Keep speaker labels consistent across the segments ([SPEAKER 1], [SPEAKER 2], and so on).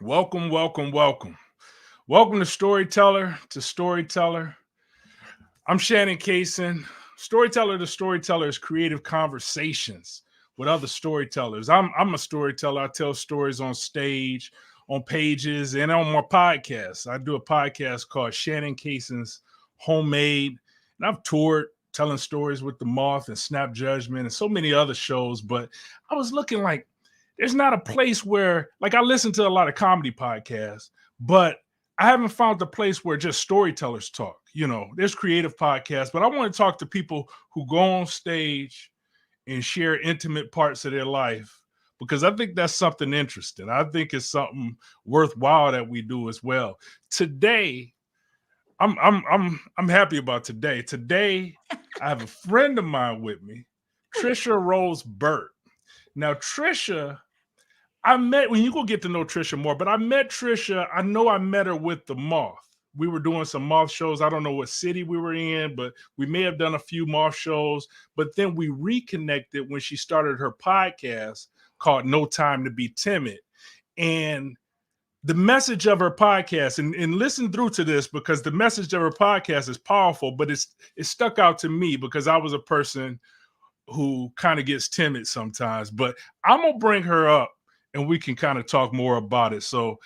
[SPEAKER 1] Welcome, welcome, welcome. Welcome to Storyteller. I'm Shannon Cason. Storyteller to Storyteller is creative conversations with other storytellers. I'm a storyteller. I tell stories on stage, on pages, and on my podcast. I do a podcast called Shannon Cason's Homemade. And I've toured telling stories with the Moth and Snap Judgment and so many other shows. But I was looking like, there's not a place where, like, I listen to a lot of comedy podcasts, but I haven't found the place where just storytellers talk. There's creative podcasts, but I want to talk to people who go on stage and share intimate parts of their life, because I think that's something interesting. I think it's something worthwhile that we do as well. Today, I'm happy about today. Today, I have a friend of mine with me, Tricia Rose Burt. Now, Tricia, when you go get to know Tricia more, but I met Tricia, I know I met her with the Moth. We were doing some Moth shows. I don't know what city we were in, but we may have done a few Moth shows. But then we reconnected when she started her podcast called No Time to Be Timid. And the message of her podcast, and listen through to this, because the message of her podcast is powerful, but it stuck out to me because I was a person who kind of gets timid sometimes. But I'm going to bring her up and we can kind of talk more about it. So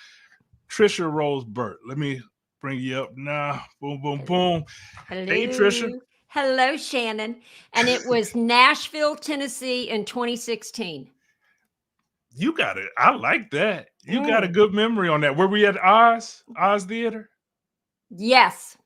[SPEAKER 1] Tricia Rose Burt, let me bring you up now. Boom, boom, boom.
[SPEAKER 2] Hello.
[SPEAKER 1] Hey, Tricia.
[SPEAKER 2] Hello, Shannon. And it was Nashville, Tennessee in 2016.
[SPEAKER 1] You got it. I like that. You got a good memory on that. Were we at Oz Theater?
[SPEAKER 2] Yes.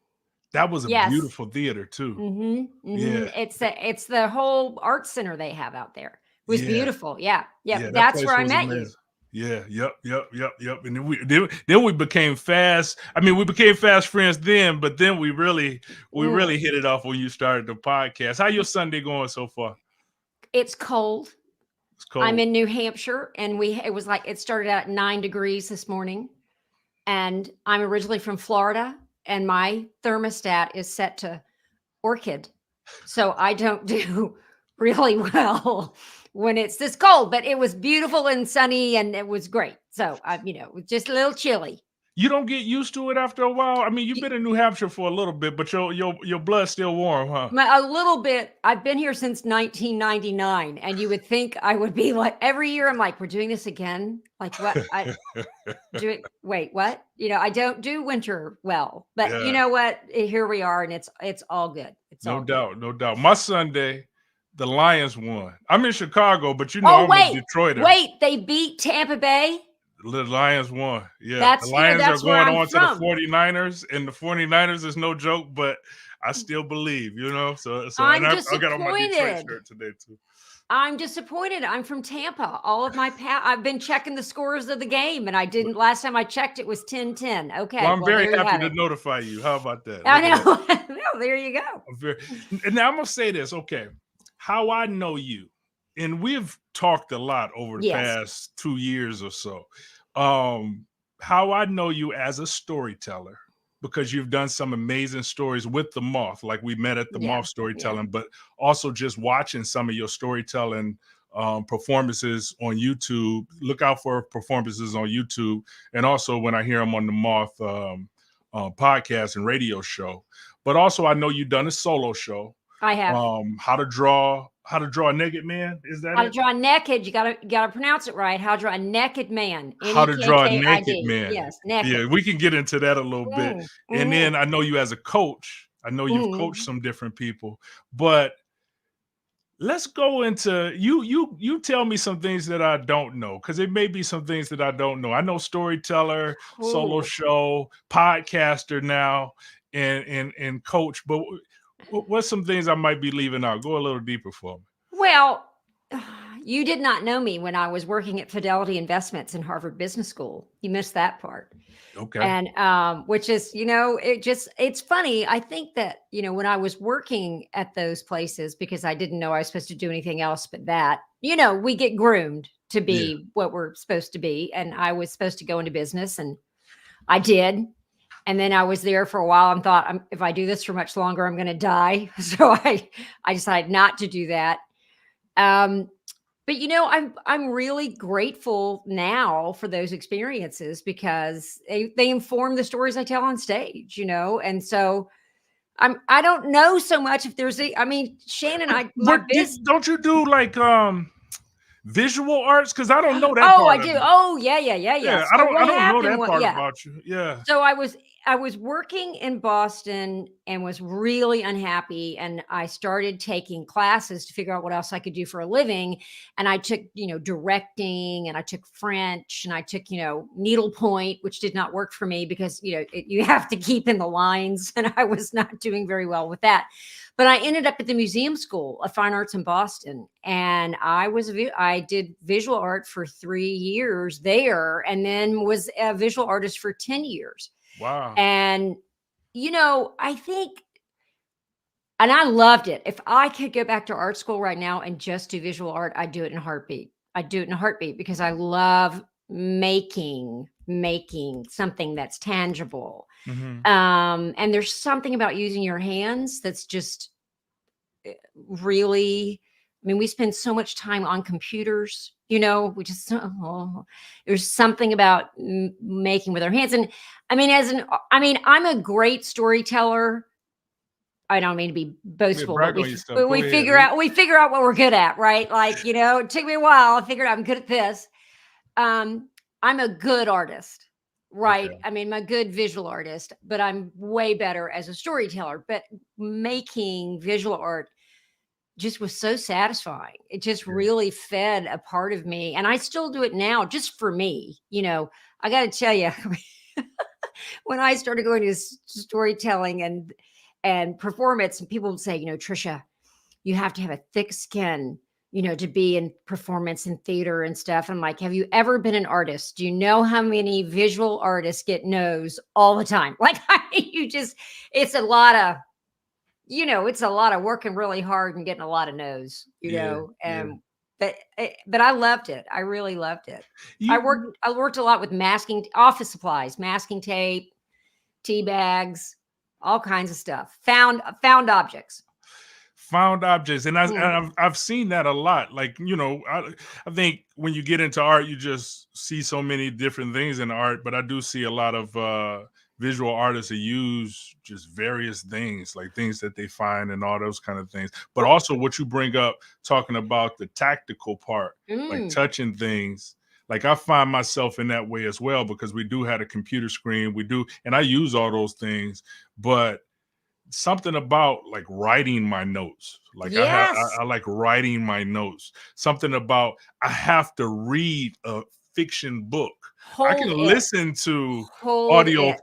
[SPEAKER 1] That was a beautiful theater too.
[SPEAKER 2] Mm-hmm. Yeah. It's the whole art center they have out there. It was beautiful. Yeah. That's where I met you.
[SPEAKER 1] Yeah. Yep. And then we became fast. I mean, we became fast friends then, but then we really hit it off when you started the podcast. How your Sunday going so far?
[SPEAKER 2] It's cold.
[SPEAKER 1] It's cold.
[SPEAKER 2] I'm in New Hampshire, and it started out at 9 degrees this morning. And I'm originally from Florida, and my thermostat is set to orchid. So I don't do really well when it's this cold, but it was beautiful and sunny and it was great. So it was just a little chilly.
[SPEAKER 1] You don't get used to it after a while? I mean, you've been in New Hampshire for a little bit, but your blood's still warm, huh?
[SPEAKER 2] A little bit. I've been here since 1999, and you would think I would be like, every year I'm like, we're doing this again? Like, what? Wait, what? I don't do winter well, but you know what? Here we are, and it's all good.
[SPEAKER 1] No doubt. My Sunday, the Lions won. I'm in Chicago, but I'm a Detroiter.
[SPEAKER 2] Wait, they beat Tampa Bay?
[SPEAKER 1] The Lions won. Yeah. The Lions are going on to the 49ers, and the 49ers is no joke, but I still believe, So I got on my Detroit shirt today too.
[SPEAKER 2] I'm disappointed. I'm from Tampa. All of my I've been checking the scores of the game, and I didn't. Last time I checked, it was 10-10. Okay.
[SPEAKER 1] Well, I'm very happy to notify you. How about that?
[SPEAKER 2] I know. No, there you go.
[SPEAKER 1] And now I'm gonna say this. Okay, how I know you, and we've talked a lot over the past 2 years or so. How I know you as a storyteller, because you've done some amazing stories with the Moth, like we met at the Moth Storytelling, but also just watching some of your storytelling performances on YouTube. Look out for performances on YouTube, and also when I hear them on the Moth podcast and radio show. But also, I know you've done a solo show.
[SPEAKER 2] I have.
[SPEAKER 1] How to draw a naked man? Is that
[SPEAKER 2] how to draw naked? You gotta pronounce it right. How to draw a naked man.
[SPEAKER 1] How to draw a naked man?
[SPEAKER 2] Yes, naked.
[SPEAKER 1] Yeah, we can get into that a little bit. And then I know you as a coach. I know you've coached some different people, but let's go into you. Tell me some things that I don't know, because it may be some things that I don't know. I know storyteller, solo show, podcaster now, and coach, but what's some things I might be leaving out? Go a little deeper for me.
[SPEAKER 2] Well, you did not know me when I was working at Fidelity Investments in Harvard Business School. You missed that part.
[SPEAKER 1] Okay.
[SPEAKER 2] And which is, it's funny. I think that, when I was working at those places, because I didn't know I was supposed to do anything else but that, we get groomed to be what we're supposed to be. And I was supposed to go into business, and I did. And then I was there for a while and thought, if I do this for much longer, I'm going to die. So I decided not to do that. But I'm really grateful now for those experiences because they inform the stories I tell on stage, and so I don't know so much if there's Shannon,
[SPEAKER 1] Don't you do like visual arts? Because I don't know that
[SPEAKER 2] Oh, I
[SPEAKER 1] part of
[SPEAKER 2] do.
[SPEAKER 1] it.
[SPEAKER 2] Oh, yeah.
[SPEAKER 1] Yeah,
[SPEAKER 2] So
[SPEAKER 1] I
[SPEAKER 2] what
[SPEAKER 1] don't know
[SPEAKER 2] happened
[SPEAKER 1] that
[SPEAKER 2] was,
[SPEAKER 1] part about you. Yeah.
[SPEAKER 2] so I was working in Boston and was really unhappy, and I started taking classes to figure out what else I could do for a living. And I took, directing, and I took French, and I took, needlepoint, which did not work for me because, you have to keep in the lines, and I was not doing very well with that. But I ended up at the Museum School of Fine Arts in Boston, and I did visual art for 3 years there, and then was a visual artist for 10 years.
[SPEAKER 1] Wow.
[SPEAKER 2] And, I think, and I loved it. If I could go back to art school right now and just do visual art, I'd do it in a heartbeat. I'd do it in a heartbeat because I love making something that's tangible.
[SPEAKER 1] Mhm.
[SPEAKER 2] And there's something about using your hands that's just really, we spend so much time on computers, there's something about making with our hands. And I'm a great storyteller. I don't mean to be boastful, but
[SPEAKER 1] Brag on yourself. Go
[SPEAKER 2] we
[SPEAKER 1] ahead.
[SPEAKER 2] figure out what we're good at, right? Like, it took me a while. I figured out I'm good at this. I'm a good artist, right?
[SPEAKER 1] Okay.
[SPEAKER 2] I'm a good visual artist, but I'm way better as a storyteller. But making visual art just was so satisfying. It just really fed a part of me. And I still do it now just for me. I got to tell you, when I started going to storytelling and performance, and people would say, Tricia, you have to have a thick skin, to be in performance and theater and stuff. I'm like, have you ever been an artist? Do you know how many visual artists get no's all the time? Like, it's a lot of, it's a lot of working really hard and getting a lot of no's, but I loved it. I really loved it. I worked a lot with masking, office supplies, masking tape, tea bags, all kinds of stuff. Found objects.
[SPEAKER 1] And I've seen that a lot. Like, I think when you get into art, you just see so many different things in art, but I do see a lot of visual artists that use just various things, like things that they find and all those kind of things. But also what you bring up, talking about the tactical part, like touching things. Like, I find myself in that way as well, because we do have a computer screen, and I use all those things, but something about like writing my notes. Like,
[SPEAKER 2] Yes.
[SPEAKER 1] I like writing my notes. Something about, I have to read a fiction book. I can listen to audio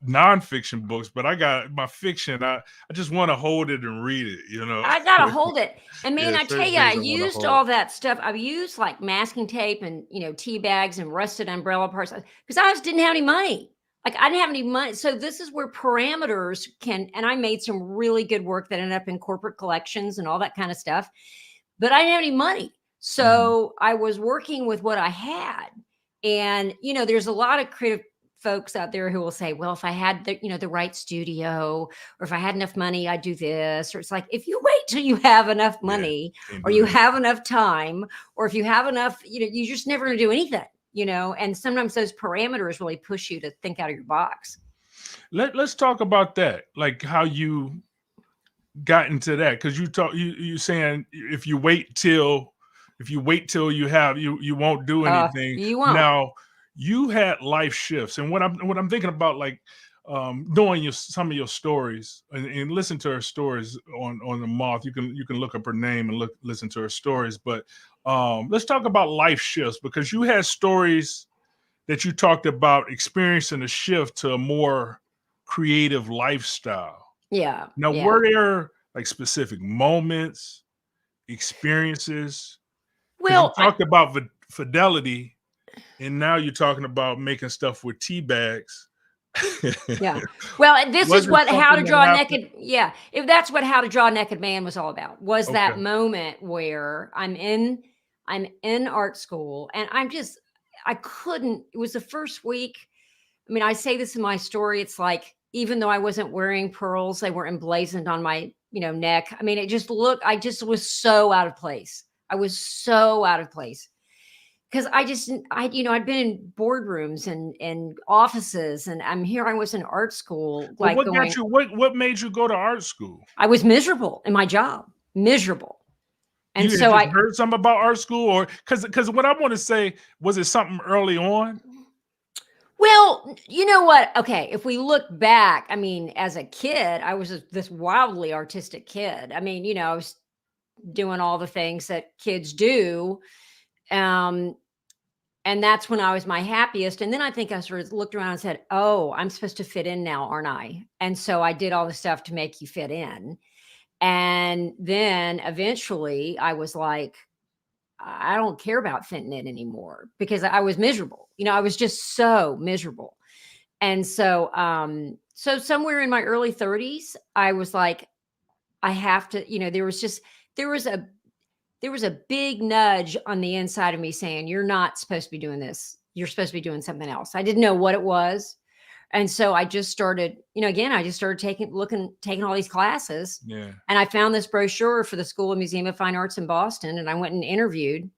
[SPEAKER 1] nonfiction books, but I got my fiction. I just want to hold it and read it,
[SPEAKER 2] I gotta hold it. And man, I tell you, I used all
[SPEAKER 1] hold.
[SPEAKER 2] that stuff. I've used like masking tape and tea bags and rusted umbrella parts because I just didn't have any money. Like, I didn't have any money. So this is where parameters and I made some really good work that ended up in corporate collections and all that kind of stuff. But I didn't have any money. So I was working with what I had. And, there's a lot of creative folks out there who will say, well, if I had the right studio, or if I had enough money, I'd do this. Or it's like, if you wait till you have enough money, or you have enough time, or if you have enough, you're just never going to do anything. And sometimes those parameters really push you to think out of your box.
[SPEAKER 1] Let's talk about that, like how you got into that, because you saying if you wait till you have, you won't do anything.
[SPEAKER 2] You won't.
[SPEAKER 1] Now, you had life shifts, and what I'm thinking about, like, knowing some of your stories and listen to her stories on the Moth. You can look up her name and listen to her stories, but let's talk about life shifts, because you had stories that you talked about experiencing a shift to a more creative lifestyle.
[SPEAKER 2] Yeah.
[SPEAKER 1] Now, were there like specific moments, experiences?
[SPEAKER 2] Well,
[SPEAKER 1] you talked about fidelity, and now you're talking about making stuff with tea bags.
[SPEAKER 2] Yeah. Well, this is what How to Draw Naked. Yeah. If that's what How to Draw Naked Man was all about, was that moment where I'm in art school, and I couldn't, it was the first week. I say this in my story. It's like, even though I wasn't wearing pearls, they were emblazoned on my, neck. It just looked, I just was so out of place. I was so out of place. Because I'd been in boardrooms and offices, and I was in art school,
[SPEAKER 1] Well,
[SPEAKER 2] like
[SPEAKER 1] what got you? What made you go to art school?
[SPEAKER 2] I was miserable in my job, miserable. And
[SPEAKER 1] You had
[SPEAKER 2] so
[SPEAKER 1] just heard something about art school, or because what I want to say, was it something early on?
[SPEAKER 2] Well, you know what? Okay, if we look back, I mean, as a kid, I was this wildly artistic kid. I mean, I was doing all the things that kids do. Um, and that's when I was my happiest. And then I think I sort of looked around and said, oh, I'm supposed to fit in now, aren't I? And so I did all the stuff to make you fit in. And then eventually I was like, I don't care about fitting in anymore because I was miserable. I was just so miserable. And so, so somewhere in my early 30s, I was like, I have to, there was a big nudge on the inside of me saying, you're not supposed to be doing this. You're supposed to be doing something else. I didn't know what it was. And so I just started, I just started taking all these classes.
[SPEAKER 1] Yeah.
[SPEAKER 2] And I found this brochure for the School of Museum of Fine Arts in Boston. And I went and interviewed,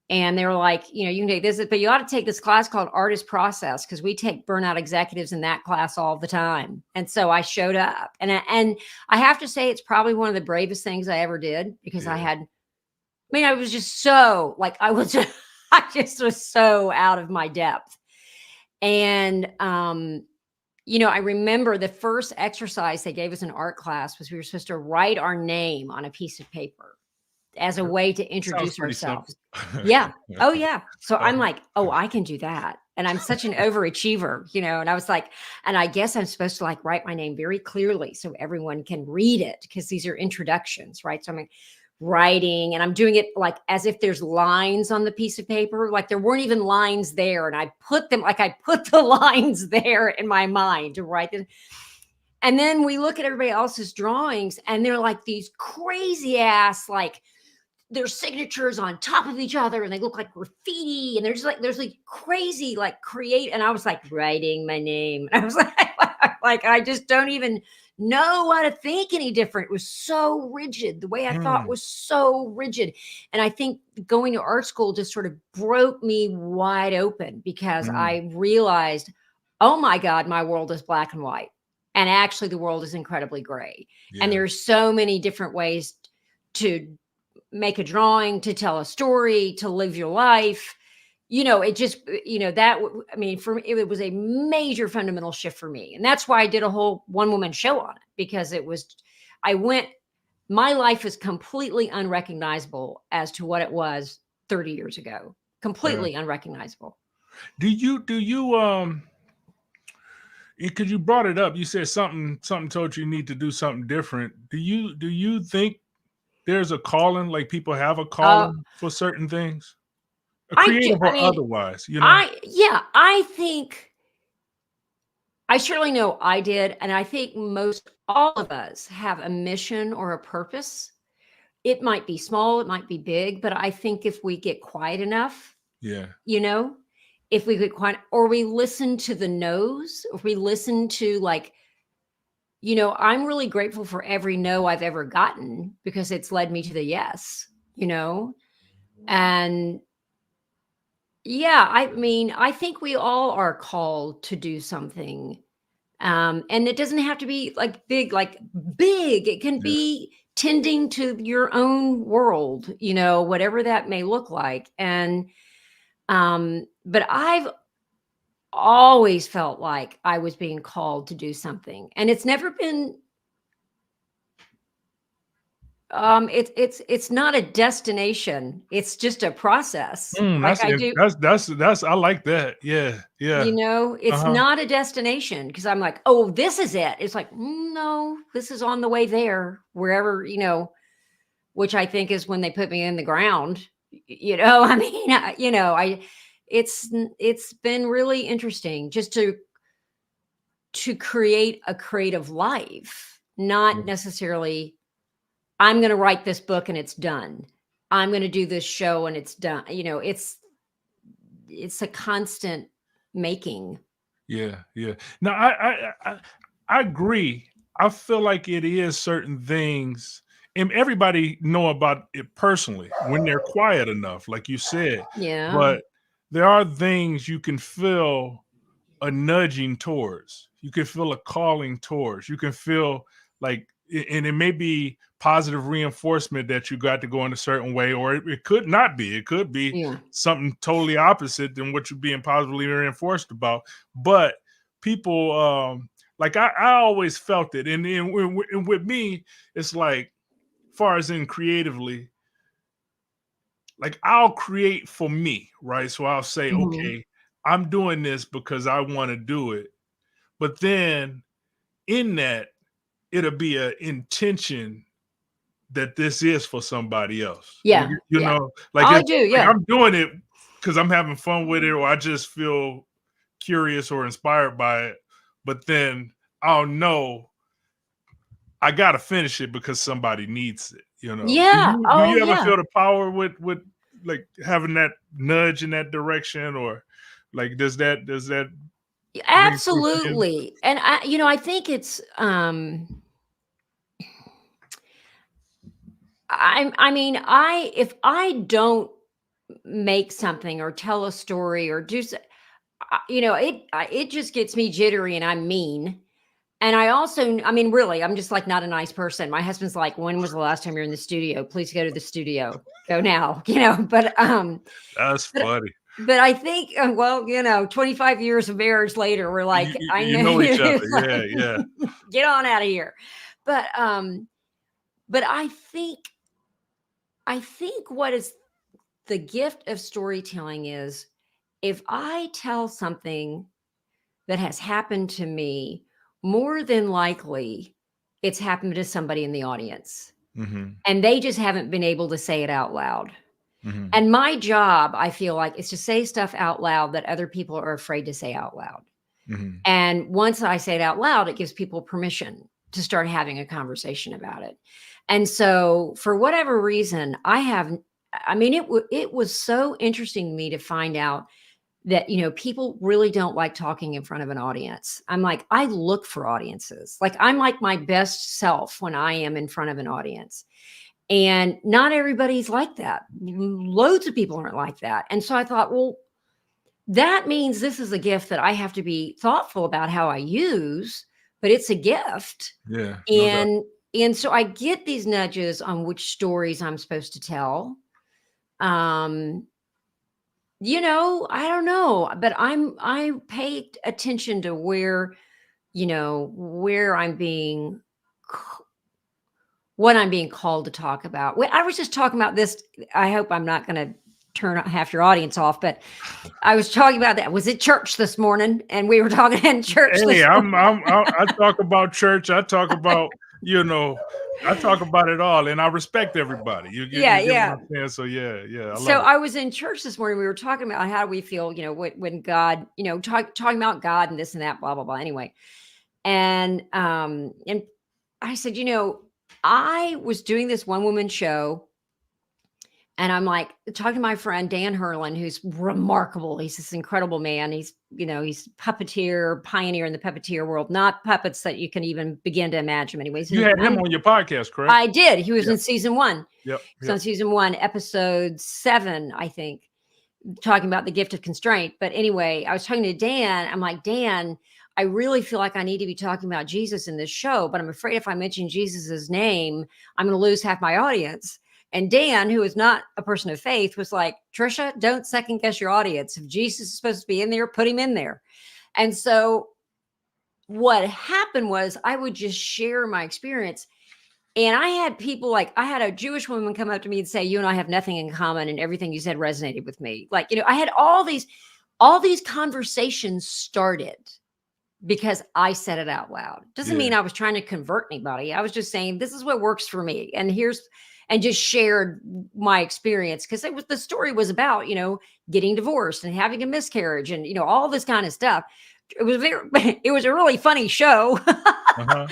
[SPEAKER 2] and they were like, you can take this, but you ought to take this class called Artist Process, because we take burnout executives in that class all the time. And so I showed up, and I have to say, it's probably one of the bravest things I ever did, because I was just so like, I just was so out of my depth. And, I remember the first exercise they gave us in art class was we were supposed to write our name on a piece of paper as a way to introduce ourselves. Yeah. Oh, yeah. So I'm like, oh, I can do that. And I'm such an overachiever, and I was like, and I guess I'm supposed to like write my name very clearly so everyone can read it, because these are introductions, right? So I'm like writing, and I'm doing it like as if there's lines on the piece of paper, like there weren't even lines there. And I put the lines there in my mind to write them. And then we look at everybody else's drawings, and they're like these crazy ass, like their signatures on top of each other, and they look like graffiti, and there's like crazy, like create. And I was like writing my name. And I was like, I just don't even know how to think any different. It was so rigid. The way I thought was so rigid. And I think going to art school just sort of broke me wide open, because I realized, oh my God, my world is black and white. And actually the world is incredibly gray. Yeah. And there's so many different ways to make a drawing, to tell a story, to live your life. It just, for me, it was a major fundamental shift for me. And that's why I did a whole one-woman show on it, because my life is completely unrecognizable as to what it was 30 years ago. Completely unrecognizable.
[SPEAKER 1] Do you, because you brought it up, you said something told you need to do something different. Do you think there's a calling, like people have a calling for certain things? Creative or otherwise,
[SPEAKER 2] I think I surely know I did. And I think all of us have a mission or a purpose. It might be small, it might be big, but I think if we get quiet enough, if we get quiet, or we listen to the no's, or we listen to I'm really grateful for every no I've ever gotten, because it's led me to the yes, and I think we all are called to do something. And it doesn't have to be big. It can be tending to your own world, whatever that may look like. And, but I've always felt like I was being called to do something, and it's never been, it's not a destination. It's just a process.
[SPEAKER 1] I like that. Yeah.
[SPEAKER 2] It's not a destination, because I'm like, oh, this is it. It's like, no, this is on the way there, wherever, which I think is when they put me in the ground, it's been really interesting just to create a creative life, not necessarily, I'm going to write this book and it's done. I'm going to do this show and it's done. It's a constant making.
[SPEAKER 1] Yeah. No, I agree. I feel like it is certain things. and everybody know about it personally when they're quiet enough, like you said.
[SPEAKER 2] Yeah.
[SPEAKER 1] But there are things you can feel a nudging towards. You can feel a calling towards. You can feel like, and it may be positive reinforcement that you got to go in a certain way, or it could not be. It could be
[SPEAKER 2] Yeah.
[SPEAKER 1] something totally opposite than what you're being positively reinforced about. But people, like I always felt it, and with me, it's like, far as in creatively, like I'll create for me, right? So I'll say,
[SPEAKER 2] Mhm.
[SPEAKER 1] okay, I'm doing this because I want to do it. But then in that, it'll be an intention that this is for somebody else.
[SPEAKER 2] Yeah.
[SPEAKER 1] You
[SPEAKER 2] Yeah.
[SPEAKER 1] know, like
[SPEAKER 2] I
[SPEAKER 1] it's
[SPEAKER 2] do.
[SPEAKER 1] like
[SPEAKER 2] Yeah.
[SPEAKER 1] I'm doing it because I'm having fun with it, or I just feel curious or inspired by it. But then I'll know I gotta finish it because somebody needs it. You know,
[SPEAKER 2] Yeah.
[SPEAKER 1] do
[SPEAKER 2] Oh,
[SPEAKER 1] you ever
[SPEAKER 2] yeah.
[SPEAKER 1] feel the power with like having that nudge in that direction, or like does that ring true for you?
[SPEAKER 2] Absolutely. And I think it's I mean, if I don't make something or tell a story or it just gets me jittery and I'm mean. And I mean, really, I'm just like not a nice person. My husband's like, "When was the last time you're in the studio? Please go to the studio. Go now."
[SPEAKER 1] That's
[SPEAKER 2] But
[SPEAKER 1] funny.
[SPEAKER 2] but I think, well, 25 years of marriage later, we're like, I
[SPEAKER 1] You
[SPEAKER 2] know,
[SPEAKER 1] know each other.
[SPEAKER 2] like,
[SPEAKER 1] Yeah.
[SPEAKER 2] get on out of here. But but I think what is the gift of storytelling is if I tell something that has happened to me, more than likely it's happened to somebody in the audience
[SPEAKER 1] Mm-hmm.
[SPEAKER 2] and they just haven't been able to say it out loud.
[SPEAKER 1] Mm-hmm.
[SPEAKER 2] And my job, I feel like, is to say stuff out loud that other people are afraid to say out loud.
[SPEAKER 1] Mm-hmm.
[SPEAKER 2] And once I say it out loud, it gives people permission to start having a conversation about it. And so for whatever reason, it was so interesting to me to find out that, people really don't like talking in front of an audience. I'm like, I look for audiences. Like I'm like my best self when I am in front of an audience. And not everybody's like that. Loads of people aren't like that. And so I thought, well, that means this is a gift that I have to be thoughtful about how I use, but it's a gift.
[SPEAKER 1] Yeah. No doubt.
[SPEAKER 2] And so I get these nudges on which stories I'm supposed to tell. I don't know, but I pay attention to where what I'm being called to talk about. I was just talking about this. I hope I'm not going to turn half your audience off, but I was talking about that. Was at church this morning, and we were talking in church.
[SPEAKER 1] Hey, I talk about church. I talk about, I talk about it all, and I respect everybody. You get what I'm saying? So yeah.
[SPEAKER 2] I was in church this morning. We were talking about how we feel, when God, talking about God and this and that, blah blah blah. Anyway, and I said, I was doing this one woman show. And I'm like talking to my friend Dan Herlin, who's remarkable. He's this incredible man. He's puppeteer, pioneer in the puppeteer world, not puppets that you can even begin to imagine. Anyways,
[SPEAKER 1] you had him on your podcast, correct?
[SPEAKER 2] I did. He was in season 1.
[SPEAKER 1] Yep.
[SPEAKER 2] So in season 1, episode 7, I think, talking about the gift of constraint. But anyway, I was talking to Dan. I'm like, Dan, I really feel like I need to be talking about Jesus in this show, but I'm afraid if I mention Jesus's name, I'm going to lose half my audience. And Dan, who is not a person of faith, was like, Tricia, don't second guess your audience. If Jesus is supposed to be in there, put him in there. And so what happened was I would just share my experience. And I had people I had a Jewish woman come up to me and say, you and I have nothing in common, and everything you said resonated with me. I had all these conversations started because I said it out loud. Doesn't mean I was trying to convert anybody. I was just saying, this is what works for me. And just shared my experience, because the story was about, getting divorced and having a miscarriage and, all this kind of stuff. It was a really funny show.
[SPEAKER 1] Uh-huh.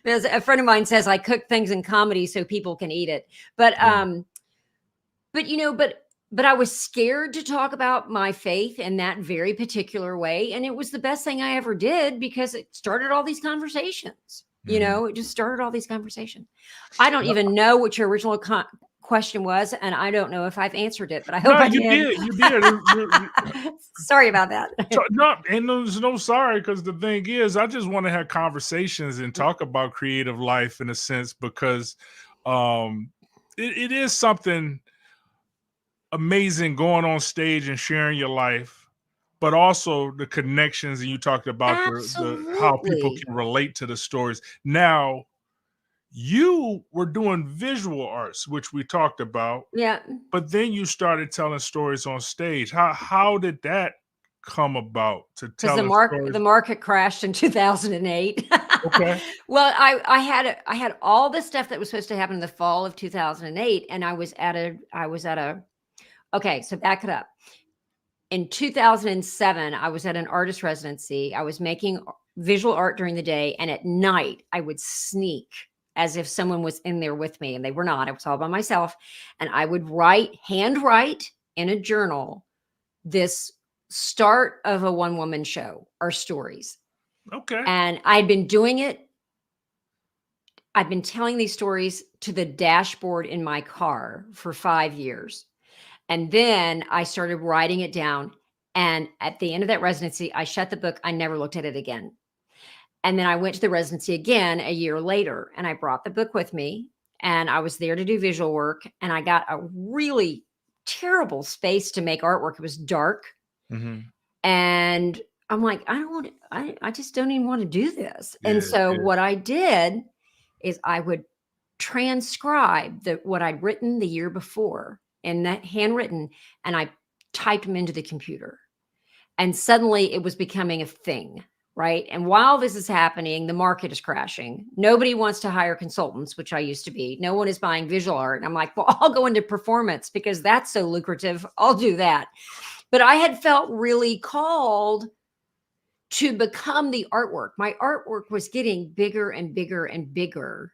[SPEAKER 2] As a friend of mine says, I cook things in comedy so people can eat it. But I was scared to talk about my faith in that very particular way. And it was the best thing I ever did because it started all these conversations. You know, it just started all these conversations. I don't even know what your original question was, and I don't know if I've answered it, but I hope I did.
[SPEAKER 1] You did.
[SPEAKER 2] Sorry about that.
[SPEAKER 1] No, and there's no sorry, because the thing is, I just want to have conversations and talk about creative life in a sense, because it is something amazing going on stage and sharing your life, but also the connections. And you talked about the how people can relate to the stories. Now, you were doing visual arts, which we talked about.
[SPEAKER 2] Yeah.
[SPEAKER 1] But then you started telling stories on stage. How did that come about to tell
[SPEAKER 2] Because the market crashed in 2008.
[SPEAKER 1] Okay.
[SPEAKER 2] Well, I had all this stuff that was supposed to happen in the fall of 2008, and I was at a okay, so back it up. In 2007, I was at an artist residency. I was making visual art during the day, and at night I would sneak as if someone was in there with me, and they were not. I was all by myself, and I would hand write in a journal this start of a one-woman show or stories.
[SPEAKER 1] Okay.
[SPEAKER 2] And I'd been doing it. I've been telling these stories to the dashboard in my car for 5 years. And then I started writing it down. And at the end of that residency, I shut the book. I never looked at it again. And then I went to the residency again a year later, and I brought the book with me, and I was there to do visual work. And I got a really terrible space to make artwork. It was dark. And I'm like, I just don't even want to do this. And so what I did is I would transcribe what I'd written the year before in that handwritten, and I typed them into the computer. And suddenly it was becoming a thing, right? And while this is happening, the market is crashing. Nobody wants to hire consultants, which I used to be. No one is buying visual art. And I'm like, well, I'll go into performance because that's so lucrative. I'll do that. But I had felt really called to become the artwork. My artwork was getting bigger and bigger and bigger.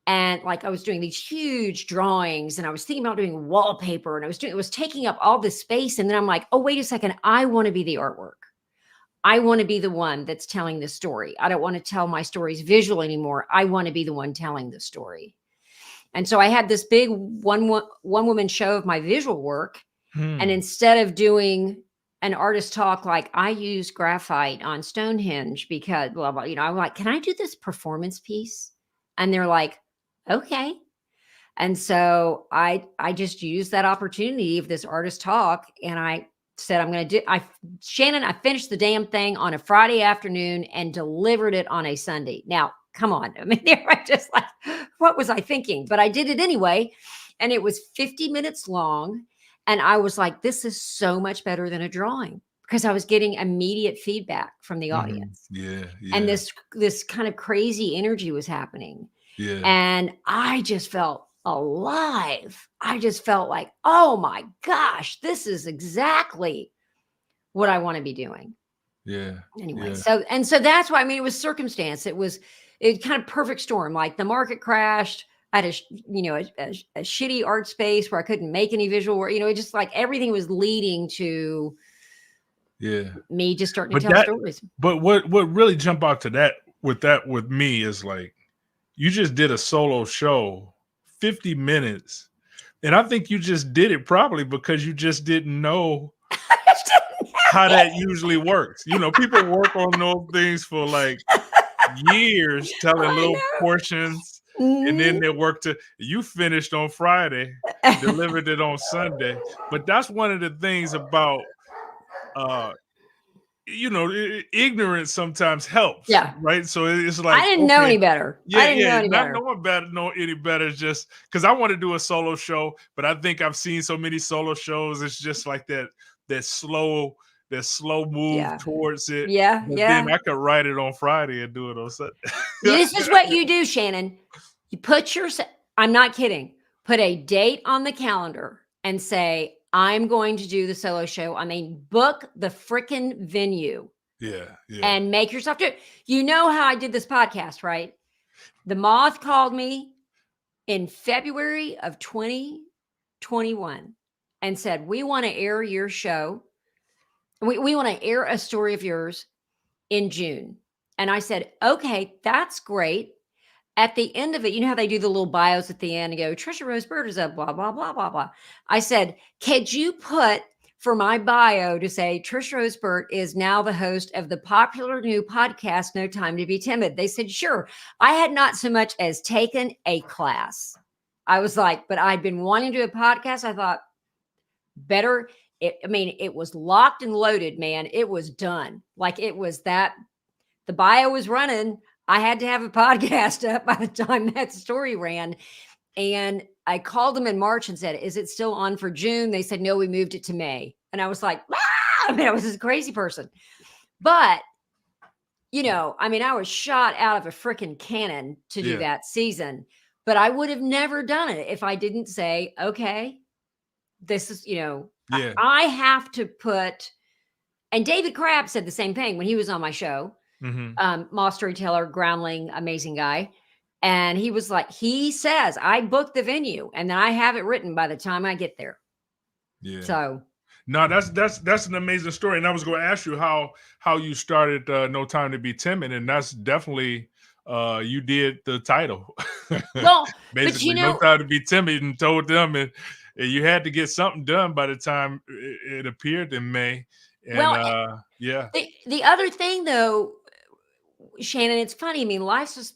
[SPEAKER 2] And like I was doing these huge drawings, and I was thinking about doing wallpaper, and it was taking up all this space. And then I'm like, oh, wait a second. I want to be the artwork. I want to be the one that's telling the story. I don't want to tell my stories visual anymore. I want to be the one telling the story. And so I had this big one woman show of my visual work. And instead of doing an artist talk, like I use graphite on Stonehenge because blah, blah, I'm like, can I do this performance piece? And they're like, okay. And so I just used that opportunity of this artist talk. And I said, Shannon, I finished the damn thing on a Friday afternoon and delivered it on a Sunday. Now, come on. I mean, they were just like, what was I thinking? But I did it anyway. And it was 50 minutes long. And I was like, this is so much better than a drawing, because I was getting immediate feedback from the audience.
[SPEAKER 1] Yeah.
[SPEAKER 2] And this kind of crazy energy was happening.
[SPEAKER 1] Yeah.
[SPEAKER 2] And I just felt alive. I just felt like, oh my gosh, this is exactly what I want to be doing.
[SPEAKER 1] Yeah.
[SPEAKER 2] Anyway, so that's why, I mean, it was circumstance. It kind of perfect storm. Like the market crashed. I had a shitty art space where I couldn't make any visual work. It just like everything was leading to me just starting to tell stories.
[SPEAKER 1] But what really jumped out to that with me is like, you just did a solo show, 50 minutes. And I think you just did it probably because you just didn't know how that usually works. People work on those things for like years, telling little portions. And then they you finished on Friday, delivered it on Sunday. But that's one of the things about, ignorance sometimes helps.
[SPEAKER 2] Yeah.
[SPEAKER 1] Right. So it's like,
[SPEAKER 2] I didn't know any better.
[SPEAKER 1] Not knowing any better is just because I want to do a solo show, but I think I've seen so many solo shows. It's just like that slow move towards it.
[SPEAKER 2] Yeah.
[SPEAKER 1] But then I could write it on Friday and do it on Sunday.
[SPEAKER 2] This is what you do, Shannon. You I'm not kidding. Put a date on the calendar and say, I'm going to do the solo show. I mean, book the freaking venue.
[SPEAKER 1] Yeah.
[SPEAKER 2] And make yourself do it. You know how I did this podcast, right? The Moth called me in February of 2021 and said, we want to air your show. We want to air a story of yours in June. And I said, okay, that's great. At the end of it, you know how they do the little bios at the end and go, Tricia Rose Burt is a blah, blah, blah, blah, blah. I said, could you put for my bio to say Tricia Rose Burt is now the host of the popular new podcast, No Time to Be Timid? They said, sure. I had not so much as taken a class. I was like, but I'd been wanting to do a podcast. I thought better. It was locked and loaded, man. It was done. Like it was that the bio was running. I had to have a podcast up by the time that story ran. And I called them in March and said, is it still on for June? They said, no, we moved it to May. And I was like, I was this crazy person. But, I was shot out of a freaking cannon to do that season. But I would have never done it if I didn't say, okay, this is, I have to put, and David Crabb said the same thing when he was on my show. Moth Storyteller, groundling, amazing guy. And he was like, he says, I booked the venue and then I have it written by the time I get there.
[SPEAKER 1] Yeah.
[SPEAKER 2] So
[SPEAKER 1] no, that's an amazing story. And I was going to ask you how you started No Time to Be Timid. And that's definitely you did the title.
[SPEAKER 2] Well,
[SPEAKER 1] basically, No Time to Be Timid, and told them and you had to get something done by the time it appeared in May. And
[SPEAKER 2] the other thing though, Shannon, it's funny. I mean, life's just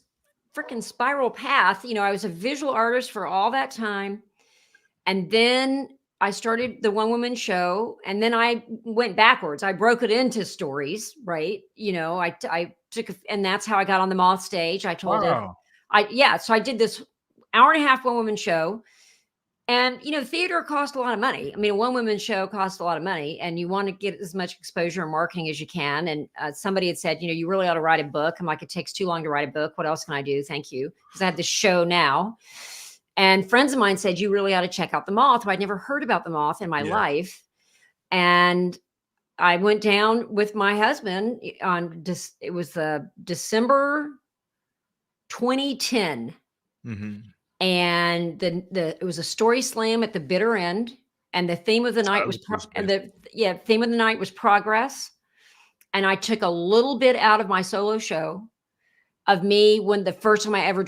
[SPEAKER 2] freaking spiral path. I was a visual artist for all that time. And then I started the one woman show and then I went backwards. I broke it into stories, right? I took, and that's how I got on the Moth stage. I told it. So I did this hour and a half one woman show. And, theater costs a lot of money. I mean, a one woman show costs a lot of money and you want to get as much exposure and marketing as you can. And somebody had said, you really ought to write a book. I'm like, it takes too long to write a book. What else can I do? Thank you. Because I had this show now. And friends of mine said, you really ought to check out the Moth. Well, I'd never heard about the Moth in my life. And I went down with my husband on it was December 2010. And it was a story slam at the bitter end, and the theme of the night was theme of the night was progress. And I took a little bit out of my solo show of me when the first time I ever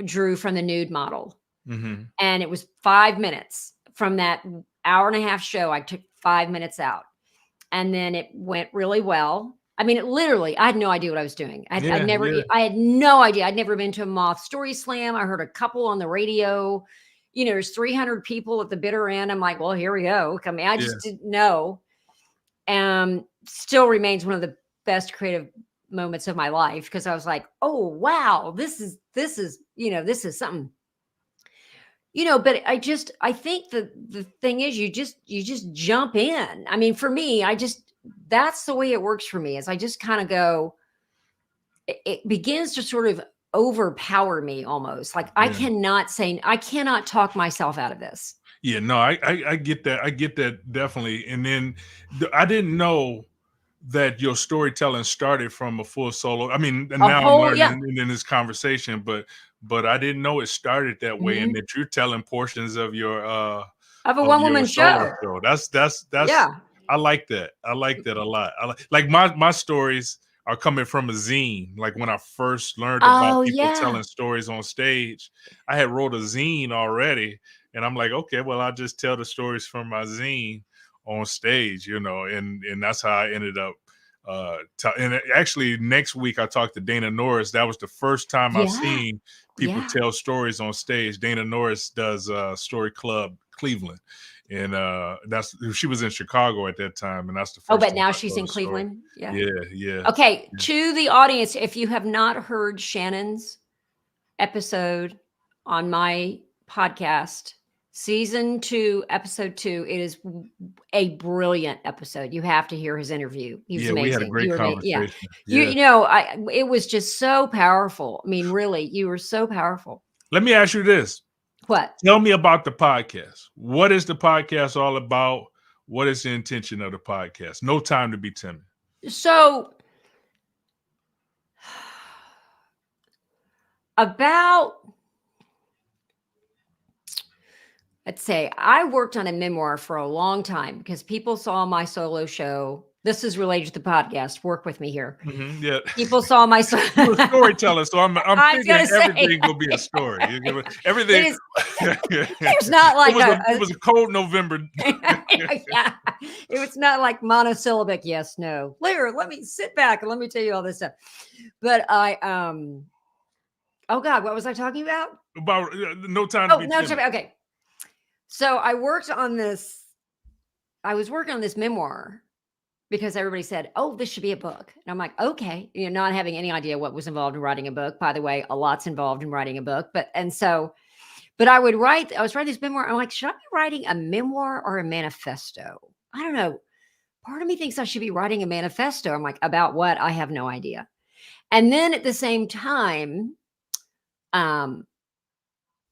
[SPEAKER 2] drew from the nude model, and it was 5 minutes from that hour and a half show. I took 5 minutes out, and then it went really well. I mean, I had no idea what I was doing. I had no idea. I'd never been to a Moth story slam. I heard a couple on the radio. There's 300 people at the bitter end. I'm like, well, here we go. I mean, I just didn't know. Still remains one of the best creative moments of my life because I was like, oh, wow, this is something. But I think the thing is you just jump in. I mean, for me, that's the way it works for me is I just kind of go, it begins to sort of overpower me almost. Like I cannot talk myself out of this.
[SPEAKER 1] Yeah, no, I get that. I get that definitely. And then I didn't know that your storytelling started from a full solo. I mean, now I'm learning in this conversation, but I didn't know it started that way and that you're telling portions of your
[SPEAKER 2] of a one woman show.
[SPEAKER 1] That's I like that. I like that a lot. Like my stories are coming from a zine. Like when I first learned about people telling stories on stage, I had wrote a zine already. And I'm like, okay, well, I'll just tell the stories from my zine on stage, and that's how I ended up. And actually, next week I talked to Dana Norris. That was the first time I've seen people tell stories on stage. Dana Norris does Story Club Cleveland. And she was in Chicago at that time, and that's the first.
[SPEAKER 2] But now she's in Cleveland.
[SPEAKER 1] Yeah.
[SPEAKER 2] Okay, to the audience, if you have not heard Shannon's episode on my podcast, season 2, episode 2, it is a brilliant episode. You have to hear his interview. He's amazing.
[SPEAKER 1] We had a great conversation.
[SPEAKER 2] It was just so powerful. I mean, really, you were so powerful.
[SPEAKER 1] Let me ask you this.
[SPEAKER 2] What?
[SPEAKER 1] Tell me about the podcast. What is the podcast all about? What is the intention of the podcast? No Time to Be Timid.
[SPEAKER 2] So let's say I worked on a memoir for a long time because people saw my solo show, this is related to the podcast. Work with me here.
[SPEAKER 1] Yeah.
[SPEAKER 2] People saw my
[SPEAKER 1] You're a storyteller, so I'm thinking everything will be a story. Everything.
[SPEAKER 2] It's not like
[SPEAKER 1] it was a cold November.
[SPEAKER 2] Yeah, it was not like monosyllabic. Yes, no. Later, let me sit back and let me tell you all this stuff. But oh God, what was I talking about?
[SPEAKER 1] About No Time to Be Timid.
[SPEAKER 2] Okay. So I worked on this. I was working on this memoir because everybody said, "Oh, this should be a book." And I'm like, "Okay," not having any idea what was involved in writing a book. By the way, a lot's involved in writing a book. But I was writing this memoir. I'm like, should I be writing a memoir or a manifesto? I don't know. Part of me thinks I should be writing a manifesto. I'm like, about what? I have no idea. And then at the same time, I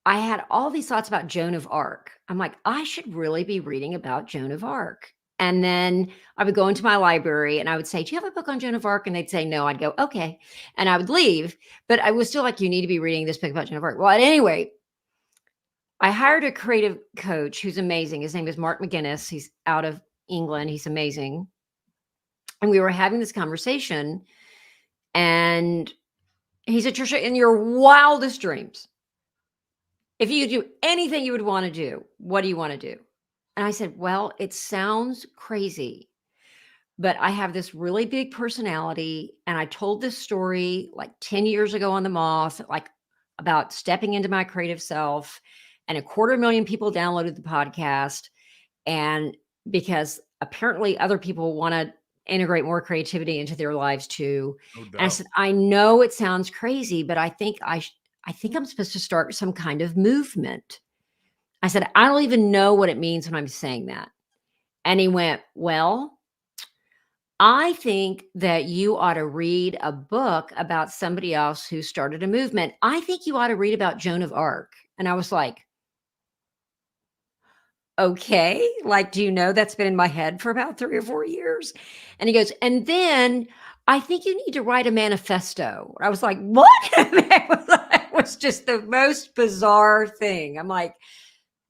[SPEAKER 2] had all these thoughts about Joan of Arc. I'm like, I should really be reading about Joan of Arc. And then I would go into my library and I would say, do you have a book on Joan of Arc? And they'd say, no. I'd go, okay. And I would leave. But I was still like, you need to be reading this book about Joan of Arc. Well, at any rate, I hired a creative coach who's amazing. His name is Mark McGinnis. He's out of England. He's amazing. And we were having this conversation. And he said, Tricia, in your wildest dreams, if you could do anything you would want to do, what do you want to do? And I said, well, it sounds crazy, but I have this really big personality. And I told this story like 10 years ago on the Moth, like about stepping into my creative self, and 250,000 people downloaded the podcast. And because apparently other people want to integrate more creativity into their lives too. No doubt. And I said, I know it sounds crazy, but I think I'm supposed to start some kind of movement. I said, I don't even know what it means when I'm saying that. And he went, well, I think that you ought to read a book about somebody else who started a movement. I think you ought to read about Joan of Arc. And I was like, okay, like, do you know that's been in my head for about 3 or 4 years? And he goes, and then I think you need to write a manifesto. I was like, what? It was just the most bizarre thing. I'm like,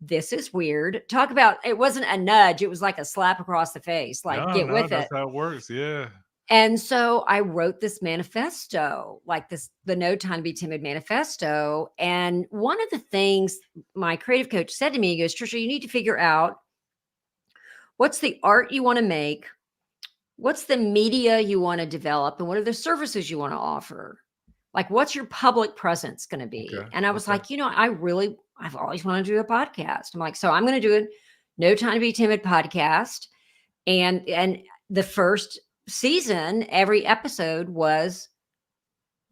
[SPEAKER 2] this is weird. Talk about, it wasn't a nudge. It was like a slap across the face. Like, get with it.
[SPEAKER 1] That's how it works. Yeah.
[SPEAKER 2] And so I wrote this manifesto, like the No Time to Be Timid manifesto. And one of the things my creative coach said to me, he goes, Tricia, you need to figure out what's the art you want to make, what's the media you want to develop, and what are the services you want to offer? Like, what's your public presence going to be? Okay. And I was like, I've always wanted to do a podcast. I'm like, so I'm going to do a No Time to Be Timid podcast. And the first season, every episode was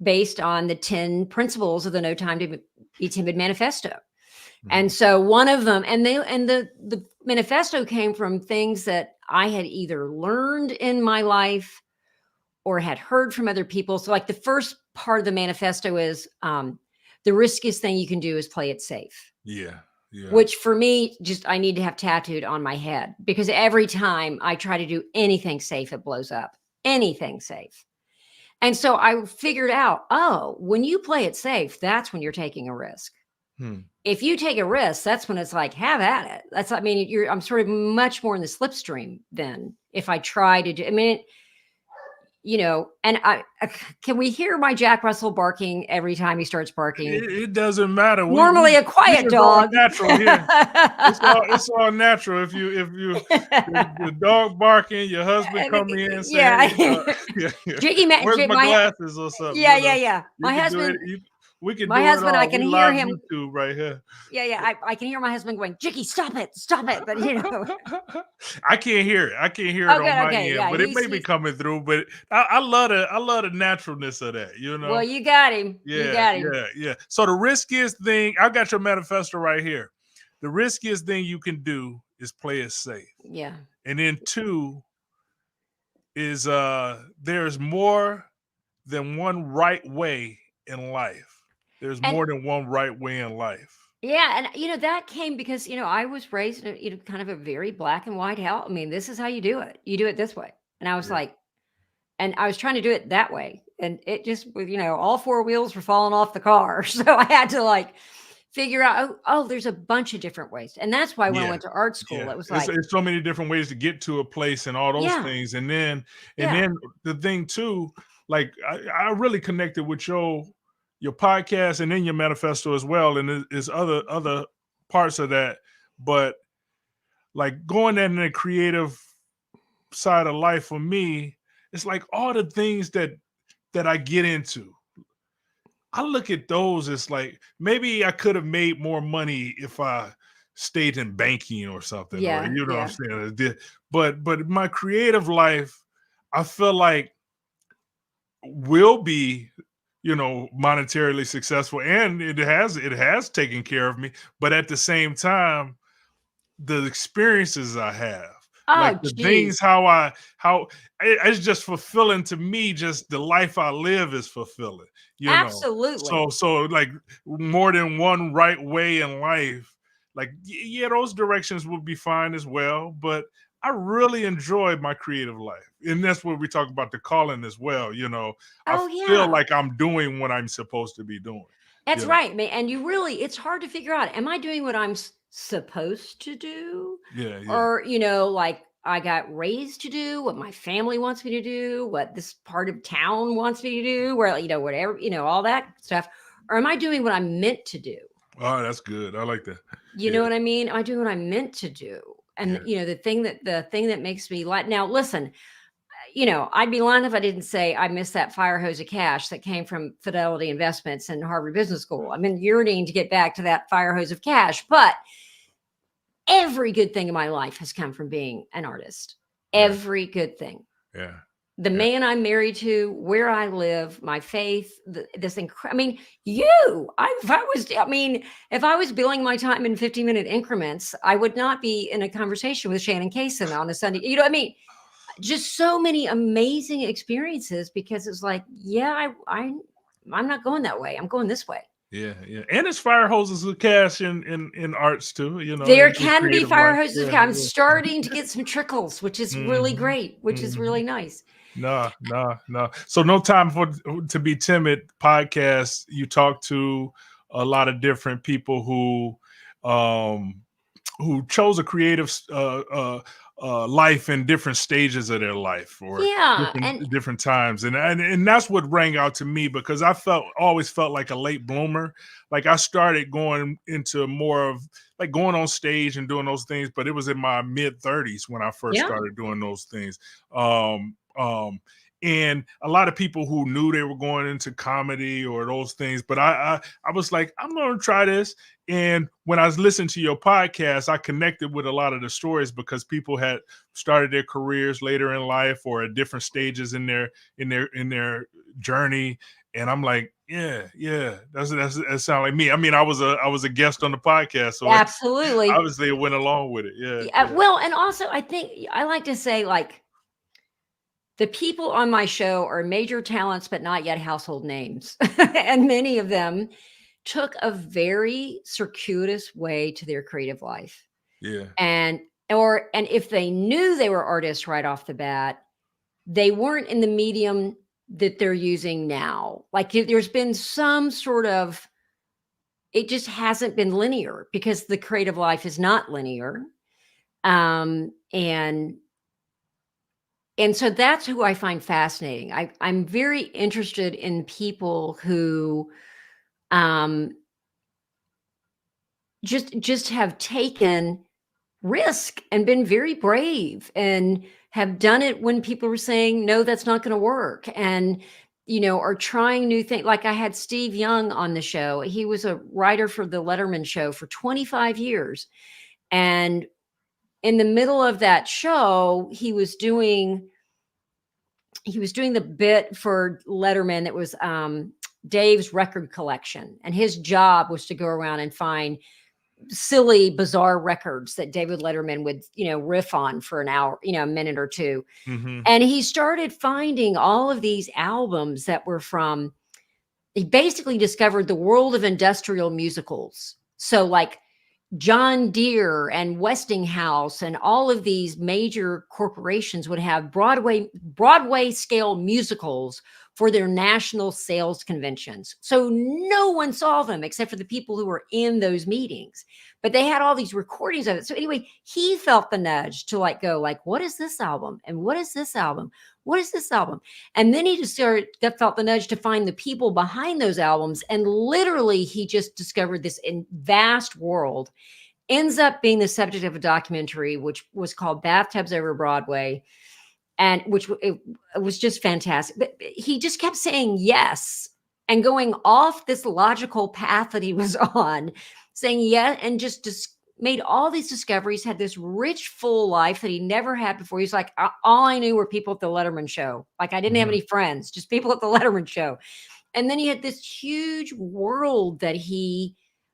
[SPEAKER 2] based on the 10 principles of the No Time to Be Timid manifesto. Mm-hmm. And so one of them, and the manifesto came from things that I had either learned in my life or had heard from other people. So like the first part of the manifesto is the riskiest thing you can do is play it safe.
[SPEAKER 1] Yeah. Yeah.
[SPEAKER 2] Which for me, just I need to have tattooed on my head, because every time I try to do anything safe, it blows up. Anything safe. And so I figured out, when you play it safe, that's when you're taking a risk. If you take a risk, that's when it's like, have at it. I'm sort of much more in the slipstream than if I try to do, and can we hear my Jack Russell barking every time he starts barking?
[SPEAKER 1] It doesn't matter.
[SPEAKER 2] Normally a quiet dog.
[SPEAKER 1] Natural here. it's all natural. If the dog barking, your husband come in and say,
[SPEAKER 2] Jiggy,
[SPEAKER 1] where's my glasses or something?
[SPEAKER 2] Yeah. My husband.
[SPEAKER 1] We can.
[SPEAKER 2] My husband, I can hear him.
[SPEAKER 1] YouTube right here.
[SPEAKER 2] Yeah. I can hear my husband going, Jiggy, stop it. But
[SPEAKER 1] I can't hear it. On my end, but it may be coming through. But I love the naturalness of that.
[SPEAKER 2] Well, you got him.
[SPEAKER 1] Yeah. So the riskiest thing, I got your manifesto right here. The riskiest thing you can do is play it safe.
[SPEAKER 2] Yeah.
[SPEAKER 1] And then 2 is there's more than one right way in life. There's more than one right way in life.
[SPEAKER 2] Yeah. And, that came because, I was raised in kind of a very black and white house. I mean, this is how you do it. You do it this way. And I was like, and I was trying to do it that way. And it just, all 4 wheels were falling off the car. So I had to figure out, oh, there's a bunch of different ways. And that's why when I
[SPEAKER 1] Yeah.
[SPEAKER 2] went to art school,
[SPEAKER 1] Yeah.
[SPEAKER 2] it was like,
[SPEAKER 1] It's so many different ways to get to a place and all those
[SPEAKER 2] yeah,
[SPEAKER 1] things. And then
[SPEAKER 2] yeah,
[SPEAKER 1] the thing too, like I really connected with your podcast and then your manifesto as well. And there's other parts of that. But like going in the creative side of life for me, it's like all the things that I get into. I look at those as like maybe I could have made more money if I stayed in banking or something, or
[SPEAKER 2] yeah,
[SPEAKER 1] you know what I'm
[SPEAKER 2] yeah.
[SPEAKER 1] saying. But my creative life, I feel like will be, monetarily successful, and it has taken care of me. But at the same time, the experiences I have, like
[SPEAKER 2] Oh,
[SPEAKER 1] the
[SPEAKER 2] geez.
[SPEAKER 1] things it's just fulfilling to me. Just the life I live is fulfilling,
[SPEAKER 2] Absolutely.
[SPEAKER 1] so like more than one right way in life. Like yeah, those directions would be fine as well, but I really enjoyed my creative life, and that's what we talk about, the calling as well. I
[SPEAKER 2] Oh,
[SPEAKER 1] feel
[SPEAKER 2] yeah.
[SPEAKER 1] like I'm doing what I'm supposed to be doing.
[SPEAKER 2] That's
[SPEAKER 1] You know,
[SPEAKER 2] right. And it's hard to figure out, am I doing what I'm supposed to do?
[SPEAKER 1] yeah, yeah.
[SPEAKER 2] Or, like I got raised to do what my family wants me to do, what this part of town wants me to do, where, whatever, all that stuff. Or am I doing what I'm meant to do?
[SPEAKER 1] Oh, that's good. I like that.
[SPEAKER 2] You
[SPEAKER 1] Yeah,
[SPEAKER 2] know what I mean? Am I doing what I'm meant to do? And,
[SPEAKER 1] yeah.
[SPEAKER 2] the thing that makes me like, now listen, I'd be lying if I didn't say I miss that fire hose of cash that came from Fidelity Investments and Harvard Business School. I've been yearning to get back to that fire hose of cash, but every good thing in my life has come from being an artist.
[SPEAKER 1] Yeah,
[SPEAKER 2] Every good thing.
[SPEAKER 1] yeah,
[SPEAKER 2] The
[SPEAKER 1] yeah.
[SPEAKER 2] man I'm married to, where I live, my faith, if I was billing my time in 50-minute increments, I would not be in a conversation with Shannon Cason on a Sunday. You know what I mean? Just so many amazing experiences, because it's like, yeah, I'm not going that way. I'm going this way.
[SPEAKER 1] Yeah, yeah, and it's fire hoses of cash in arts too.
[SPEAKER 2] There
[SPEAKER 1] In
[SPEAKER 2] can be
[SPEAKER 1] creative
[SPEAKER 2] fire
[SPEAKER 1] life.
[SPEAKER 2] hoses.
[SPEAKER 1] Yeah,
[SPEAKER 2] I'm
[SPEAKER 1] yeah.
[SPEAKER 2] starting to get some trickles, which is really
[SPEAKER 1] Hmm.
[SPEAKER 2] great, which is
[SPEAKER 1] Hmm.
[SPEAKER 2] really nice.
[SPEAKER 1] No, no, no. So no time to be timid podcast. You talk to a lot of different people who chose a creative life in different stages of their life, or
[SPEAKER 2] Yeah, and
[SPEAKER 1] different times, and that's what rang out to me, because I always felt like a late bloomer. Like I started going into more of like going on stage and doing those things, but it was in my mid-30s when I first
[SPEAKER 2] yeah,
[SPEAKER 1] started doing those things. And a lot of people who knew they were going into comedy or those things, but I was like, I'm going to try this. And when I was listening to your podcast, I connected with a lot of the stories, because people had started their careers later in life or at different stages in their journey. And I'm like, yeah, that sounds like me. I mean, I was a guest on the podcast, so
[SPEAKER 2] absolutely.
[SPEAKER 1] obviously it went along with it. Yeah,
[SPEAKER 2] Yeah,
[SPEAKER 1] yeah,
[SPEAKER 2] well, and also I think I like to say, like, the people on my show are major talents, but not yet household names. And many of them took a very circuitous way to their creative life.
[SPEAKER 1] yeah,
[SPEAKER 2] And if they knew they were artists right off the bat, they weren't in the medium that they're using now. Like there's been some sort of, it just hasn't been linear, because the creative life is not linear. And so that's who I find fascinating. I'm very interested in people who just have taken risk and been very brave, and have done it when people were saying, no, that's not going to work. And, are trying new things. Like I had Steve Young on the show. He was a writer for the Letterman show for 25 years. And in the middle of that show, he was doing the bit for Letterman that was Dave's record collection. And his job was to go around and find silly, bizarre records that David Letterman would, riff on for an hour, a minute or two.
[SPEAKER 1] mm-hmm.
[SPEAKER 2] And he started finding all of these albums that were he basically discovered the world of industrial musicals. So like John Deere and Westinghouse and all of these major corporations would have Broadway scale musicals for their national sales conventions. So no one saw them except for the people who were in those meetings. But they had all these recordings of it. So anyway, he felt the nudge to like go like, what is this album? And what is this album? What is this album? And then he just felt the nudge to find the people behind those albums. And literally he just discovered this vast world. Ends up being the subject of a documentary, which was called Bathtubs Over Broadway. And which it was just fantastic. But he just kept saying yes and going off this logical path that he was on, saying yeah, and just made all these discoveries, had this rich, full life that he never had before. He's like, all I knew were people at the Letterman show. Like I didn't have any friends, just people at the Letterman show. And then he had this huge world that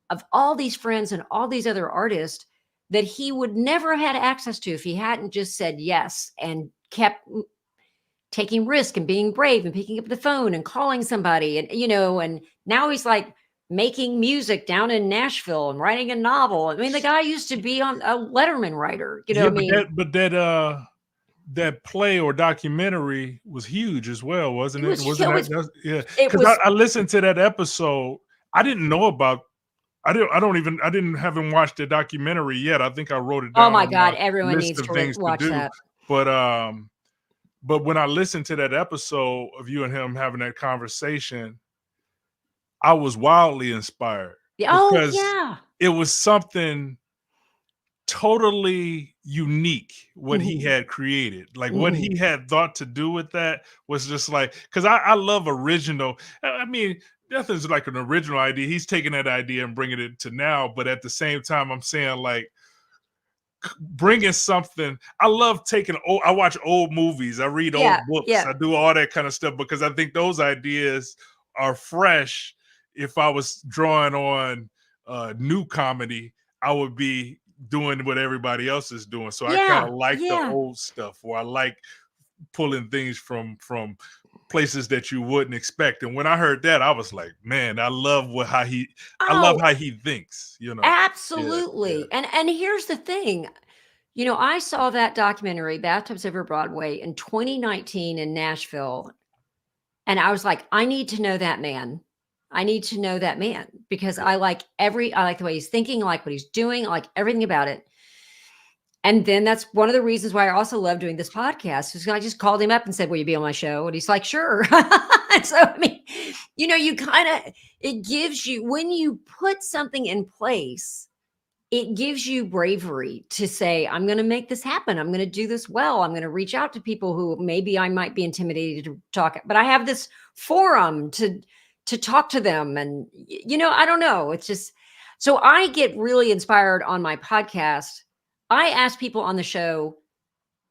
[SPEAKER 2] of all these friends and all these other artists that he would never have had access to if he hadn't just said yes and kept taking risk and being brave and picking up the phone and calling somebody. And, and now he's like making music down in Nashville and writing a novel. I mean, the guy used to be on a Letterman writer,
[SPEAKER 1] that play or documentary was huge as well, wasn't it? Yeah.
[SPEAKER 2] Because
[SPEAKER 1] I listened to that episode. I didn't know about. I haven't watched the documentary yet. I think I wrote it down.
[SPEAKER 2] Oh my God, everyone needs to watch that.
[SPEAKER 1] But when I listened to that episode of you and him having that conversation, I was wildly inspired.
[SPEAKER 2] Oh yeah.
[SPEAKER 1] It was something totally unique what he had created. Like what he had thought to do with that was just like, because I love original. I mean, nothing's like an original idea. He's taking that idea and bringing it to now. But at the same time, I'm saying like bringing something. I love I watch old movies. I read old books.
[SPEAKER 2] Yeah.
[SPEAKER 1] I do all that kind of stuff because I think those ideas are fresh. If I was drawing on new comedy, I would be doing what everybody else is doing. So I kind of like the old stuff, or I like pulling things from places that you wouldn't expect. And when I heard that, I was like, man, I love how he thinks,
[SPEAKER 2] Absolutely. Yeah. And here's the thing, I saw that documentary, Bathtubs Over Broadway, in 2019 in Nashville. And I was like, I need to know that man. I need to know that man because I like the way he's thinking, I like what he's doing, I like everything about it. And then that's one of the reasons why I also love doing this podcast. Is I just called him up and said, will you be on my show? And he's like, sure. So, I mean, it gives you, when you put something in place, it gives you bravery to say, I'm going to make this happen. I'm going to do this well. I'm going to reach out to people who maybe I might be intimidated to talk, but I have this forum to talk to them. And, I don't know. It's just, so I get really inspired on my podcast. I ask people on the show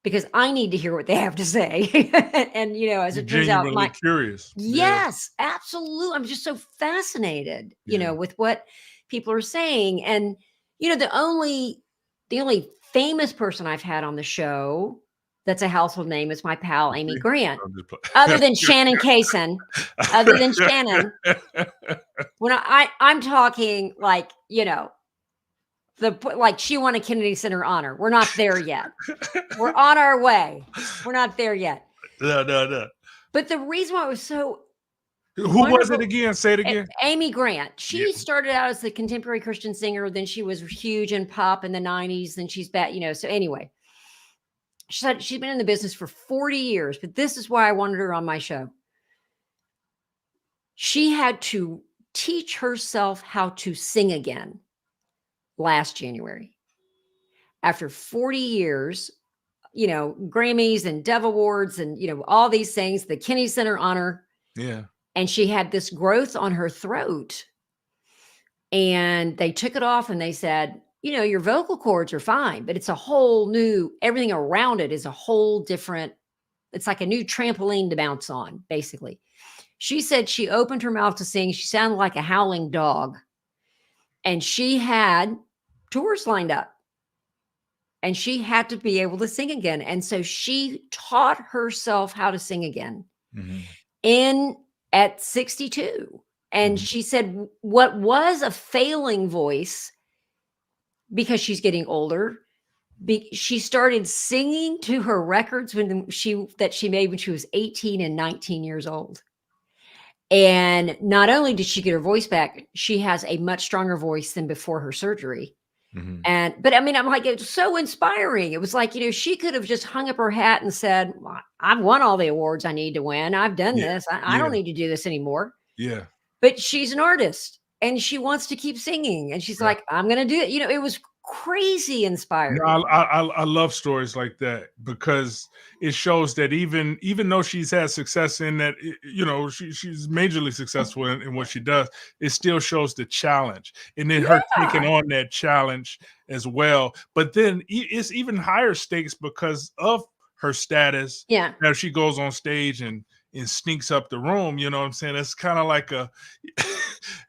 [SPEAKER 2] because I need to hear what they have to say. And, as it turns out,
[SPEAKER 1] curious.
[SPEAKER 2] Yes, absolutely. I'm just so fascinated, with what people are saying. And, the only famous person I've had on the show that's a household name is my pal, Amy Grant, other than Shannon Cason, when I'm talking like, she won a Kennedy Center honor. We're not there yet. We're on our way. We're not there yet.
[SPEAKER 1] No.
[SPEAKER 2] But the reason why it was so
[SPEAKER 1] Who was it again? Say it again.
[SPEAKER 2] Amy Grant. She started out as a contemporary Christian singer. Then she was huge in pop in the 90s. Then she's back, so anyway, she said she's been in the business for 40 years, but this is why I wanted her on my show. She had to teach herself how to sing again last January. After 40 years, Grammys and Dove Awards and, all these things, the Kennedy Center honor.
[SPEAKER 1] Yeah.
[SPEAKER 2] And she had this growth on her throat. And they took it off and they said, your vocal cords are fine, but it's a whole new, everything around it is a whole different, it's like a new trampoline to bounce on, basically. She said she opened her mouth to sing. She sounded like a howling dog. And she had tours lined up. And she had to be able to sing again. And so she taught herself how to sing again at 62. And she said what was a failing voice because she's getting older. She started singing to her records that she made when she was 18 and 19 years old. And not only did she get her voice back, she has a much stronger voice than before her surgery. But I mean, I'm like, it's so inspiring. It was like, she could have just hung up her hat and said, well, I've won all the awards I need to win. I've done this. I don't need to do this anymore.
[SPEAKER 1] Yeah.
[SPEAKER 2] But she's an artist and she wants to keep singing. And she's like, I'm going to do it. It was crazy inspiring.
[SPEAKER 1] No, I love stories like that because it shows that even though she's had success in that, she's majorly successful in what she does, it still shows the challenge and then her taking on that challenge as well. But then it's even higher stakes because of her status.
[SPEAKER 2] Yeah.
[SPEAKER 1] Now she goes on stage and sneaks up the room, you know what I'm saying? It's kind of like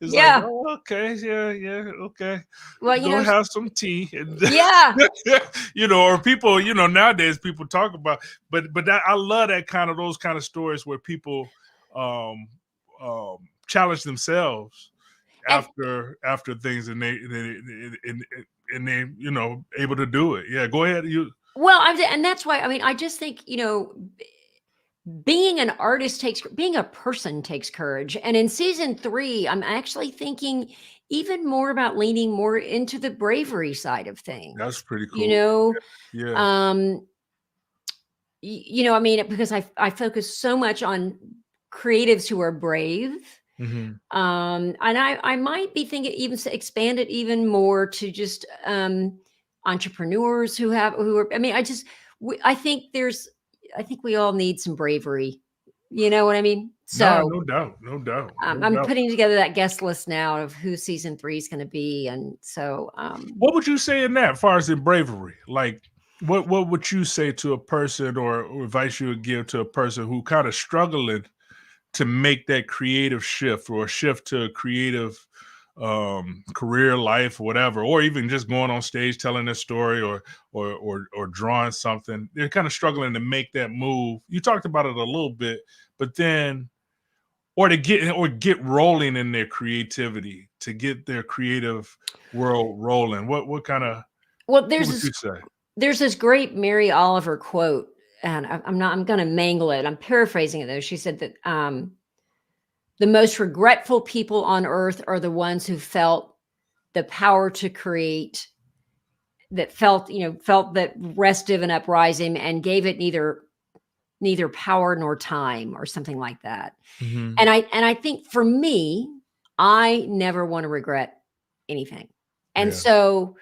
[SPEAKER 1] it's like, oh, okay, okay.
[SPEAKER 2] Well,
[SPEAKER 1] go have some tea.
[SPEAKER 2] Yeah.
[SPEAKER 1] Or people, nowadays people talk about, but that, I love those kind of stories where people challenge themselves after things and they able to do it. Yeah, go ahead.
[SPEAKER 2] And that's why, I mean, I just think, being an artist being a person takes courage. And in season 3, I'm actually thinking even more about leaning more into the bravery side of things.
[SPEAKER 1] That's pretty cool.
[SPEAKER 2] Yeah. I mean, because I focus so much on creatives who are brave. And I might be thinking even to expand it even more to just entrepreneurs who are, I mean, I think we all need some bravery. You know what I mean? So
[SPEAKER 1] no doubt.
[SPEAKER 2] I'm putting together that guest list now of who season 3 is going to be. And so,
[SPEAKER 1] what would you say in that, as far as in bravery? Like, what would you say to a person or advice you would give to a person who kind of struggling to make that creative shift or shift to a creative career, life, whatever, or even just going on stage telling a story or drawing something? They're kind of struggling to make that move. You talked about it a little bit, but then or get rolling in their creativity, to get their creative world rolling. What kind of
[SPEAKER 2] there's this great Mary Oliver quote, and I'm going to mangle it. I'm paraphrasing it though. She said that the most regretful people on earth are the ones who felt the power to create, that felt that restive and uprising and gave it neither power nor time, or something like that. And I think for me, I never want to regret anything. And so,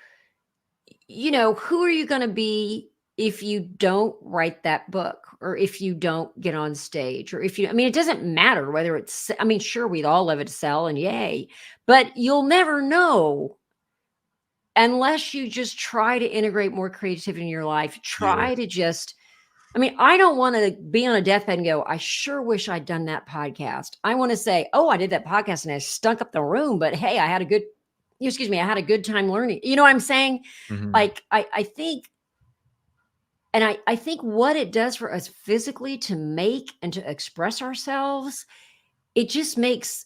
[SPEAKER 2] who are you going to be if you don't write that book, or if you don't get on stage, or it doesn't matter whether sure, we'd all love it to sell and yay, but you'll never know unless you just try to integrate more creativity in your life. Try to just, I don't want to be on a deathbed and go, I sure wish I'd done that podcast. I want to say, oh, I did that podcast and I stunk up the room, but hey, I had a good time learning. You know what I'm saying? Like, I think, and I think what it does for us physically to make and to express ourselves, it just makes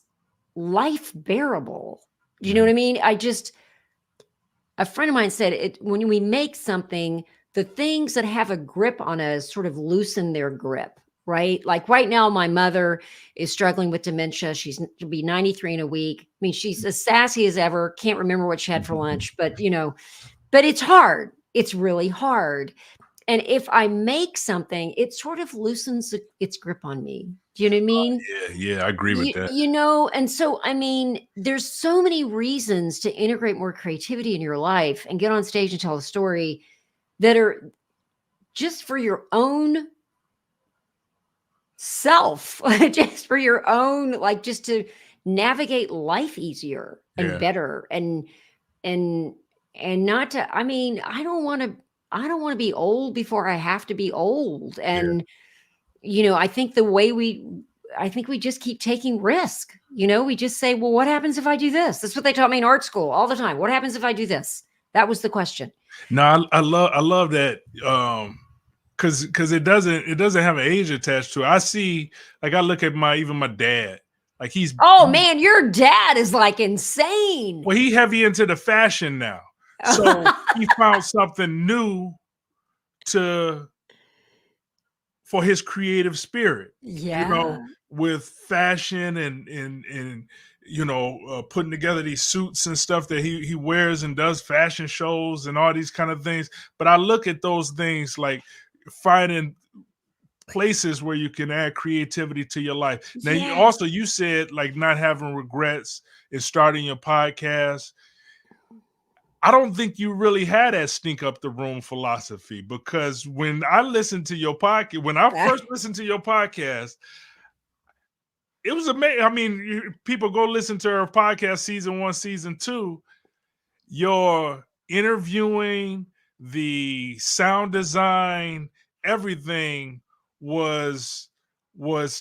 [SPEAKER 2] life bearable. Do you know what I mean? A friend of mine said when we make something, the things that have a grip on us sort of loosen their grip, right? Like right now, my mother is struggling with dementia. She'll be 93 in a week. She's as sassy as ever. Can't remember what she had for lunch, but but it's hard. It's really hard. And if I make something, it sort of loosens its grip on me. Do you know what I mean?
[SPEAKER 1] Yeah, I agree with that.
[SPEAKER 2] And so, there's so many reasons to integrate more creativity in your life and get on stage and tell a story that are just for your own self, just for your own, just to navigate life easier and better and not to, I don't want to be old before I have to be old. And, I think we just keep taking risk. We just say, well, what happens if I do this? That's what they taught me in art school all the time. What happens if I do this? That was the question.
[SPEAKER 1] No, I love that. Cause it doesn't have an age attached to it. I see, I look at my dad,
[SPEAKER 2] man, your dad is insane.
[SPEAKER 1] Well, he heavy into the fashion now. So he found something new to for his creative spirit,
[SPEAKER 2] Yeah.
[SPEAKER 1] with fashion and putting together these suits and stuff that he wears and does fashion shows and all these kind of things. But I look at those things like finding places where you can add creativity to your life. Now,
[SPEAKER 2] Yes.
[SPEAKER 1] you said like not having regrets in starting your podcast. I don't think you really had that stink up the room philosophy, because when I listened to your podcast, when I first listened to your podcast, it was amazing. I mean, people go listen to her podcast, season 1, season 2. Your interviewing, the sound design, everything was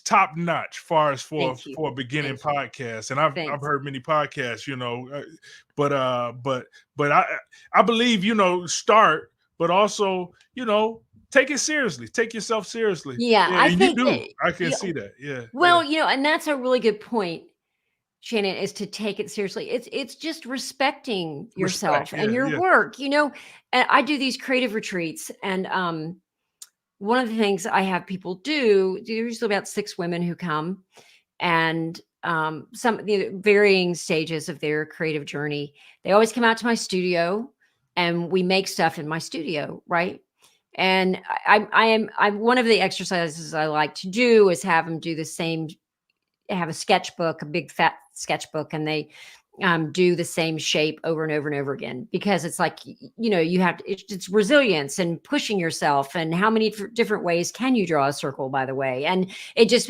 [SPEAKER 1] top notch far as for
[SPEAKER 2] Thank you.
[SPEAKER 1] a beginning
[SPEAKER 2] Thank you.
[SPEAKER 1] podcast. And I've
[SPEAKER 2] Thanks.
[SPEAKER 1] heard many podcasts, but I believe, start, but also, take it seriously, take yourself seriously.
[SPEAKER 2] Yeah, I
[SPEAKER 1] And you
[SPEAKER 2] think
[SPEAKER 1] do.
[SPEAKER 2] that,
[SPEAKER 1] I can
[SPEAKER 2] yeah,
[SPEAKER 1] see that. Yeah.
[SPEAKER 2] well, and that's a really good point, Shannon, is to take it seriously. It's just respecting
[SPEAKER 1] Respect.
[SPEAKER 2] yourself and
[SPEAKER 1] Yeah.
[SPEAKER 2] your
[SPEAKER 1] Yeah.
[SPEAKER 2] work. And I do these creative retreats, and one of the things I have people do, there's usually about 6 women who come, and some varying stages of their creative journey. They always come out to my studio, and we make stuff in my studio, right? And I'm one of the exercises I like to do is have them do the same, have a sketchbook, a big fat sketchbook, and they do the same shape over and over and over again, because it's like, you have to, it's resilience and pushing yourself, and how many different ways can you draw a circle, by the way? And it just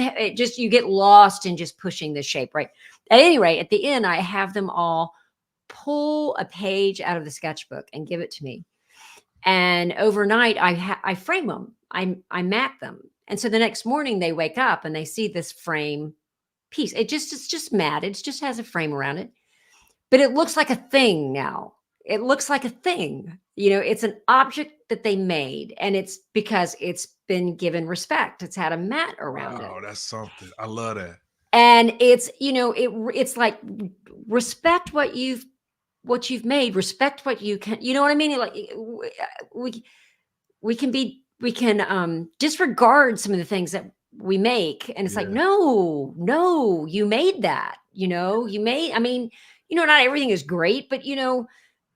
[SPEAKER 2] you get lost in just pushing the shape, right? At any rate, at the end, I have them all pull a page out of the sketchbook and give it to me, and overnight I frame them, I mat them, and so the next morning they wake up and they see this frame piece. It's just matted, it just has a frame around it, but it looks like a thing now. It looks like a thing. It's an object that they made, and it's because it's been given respect. It's had a mat around it.
[SPEAKER 1] Wow, that's something. I love that.
[SPEAKER 2] And it's like, respect what you've made, respect what you can, you know what I mean? Like, we can disregard some of the things that we make, and it's like,
[SPEAKER 1] Yeah.
[SPEAKER 2] no, you made that, I mean, not everything is great, but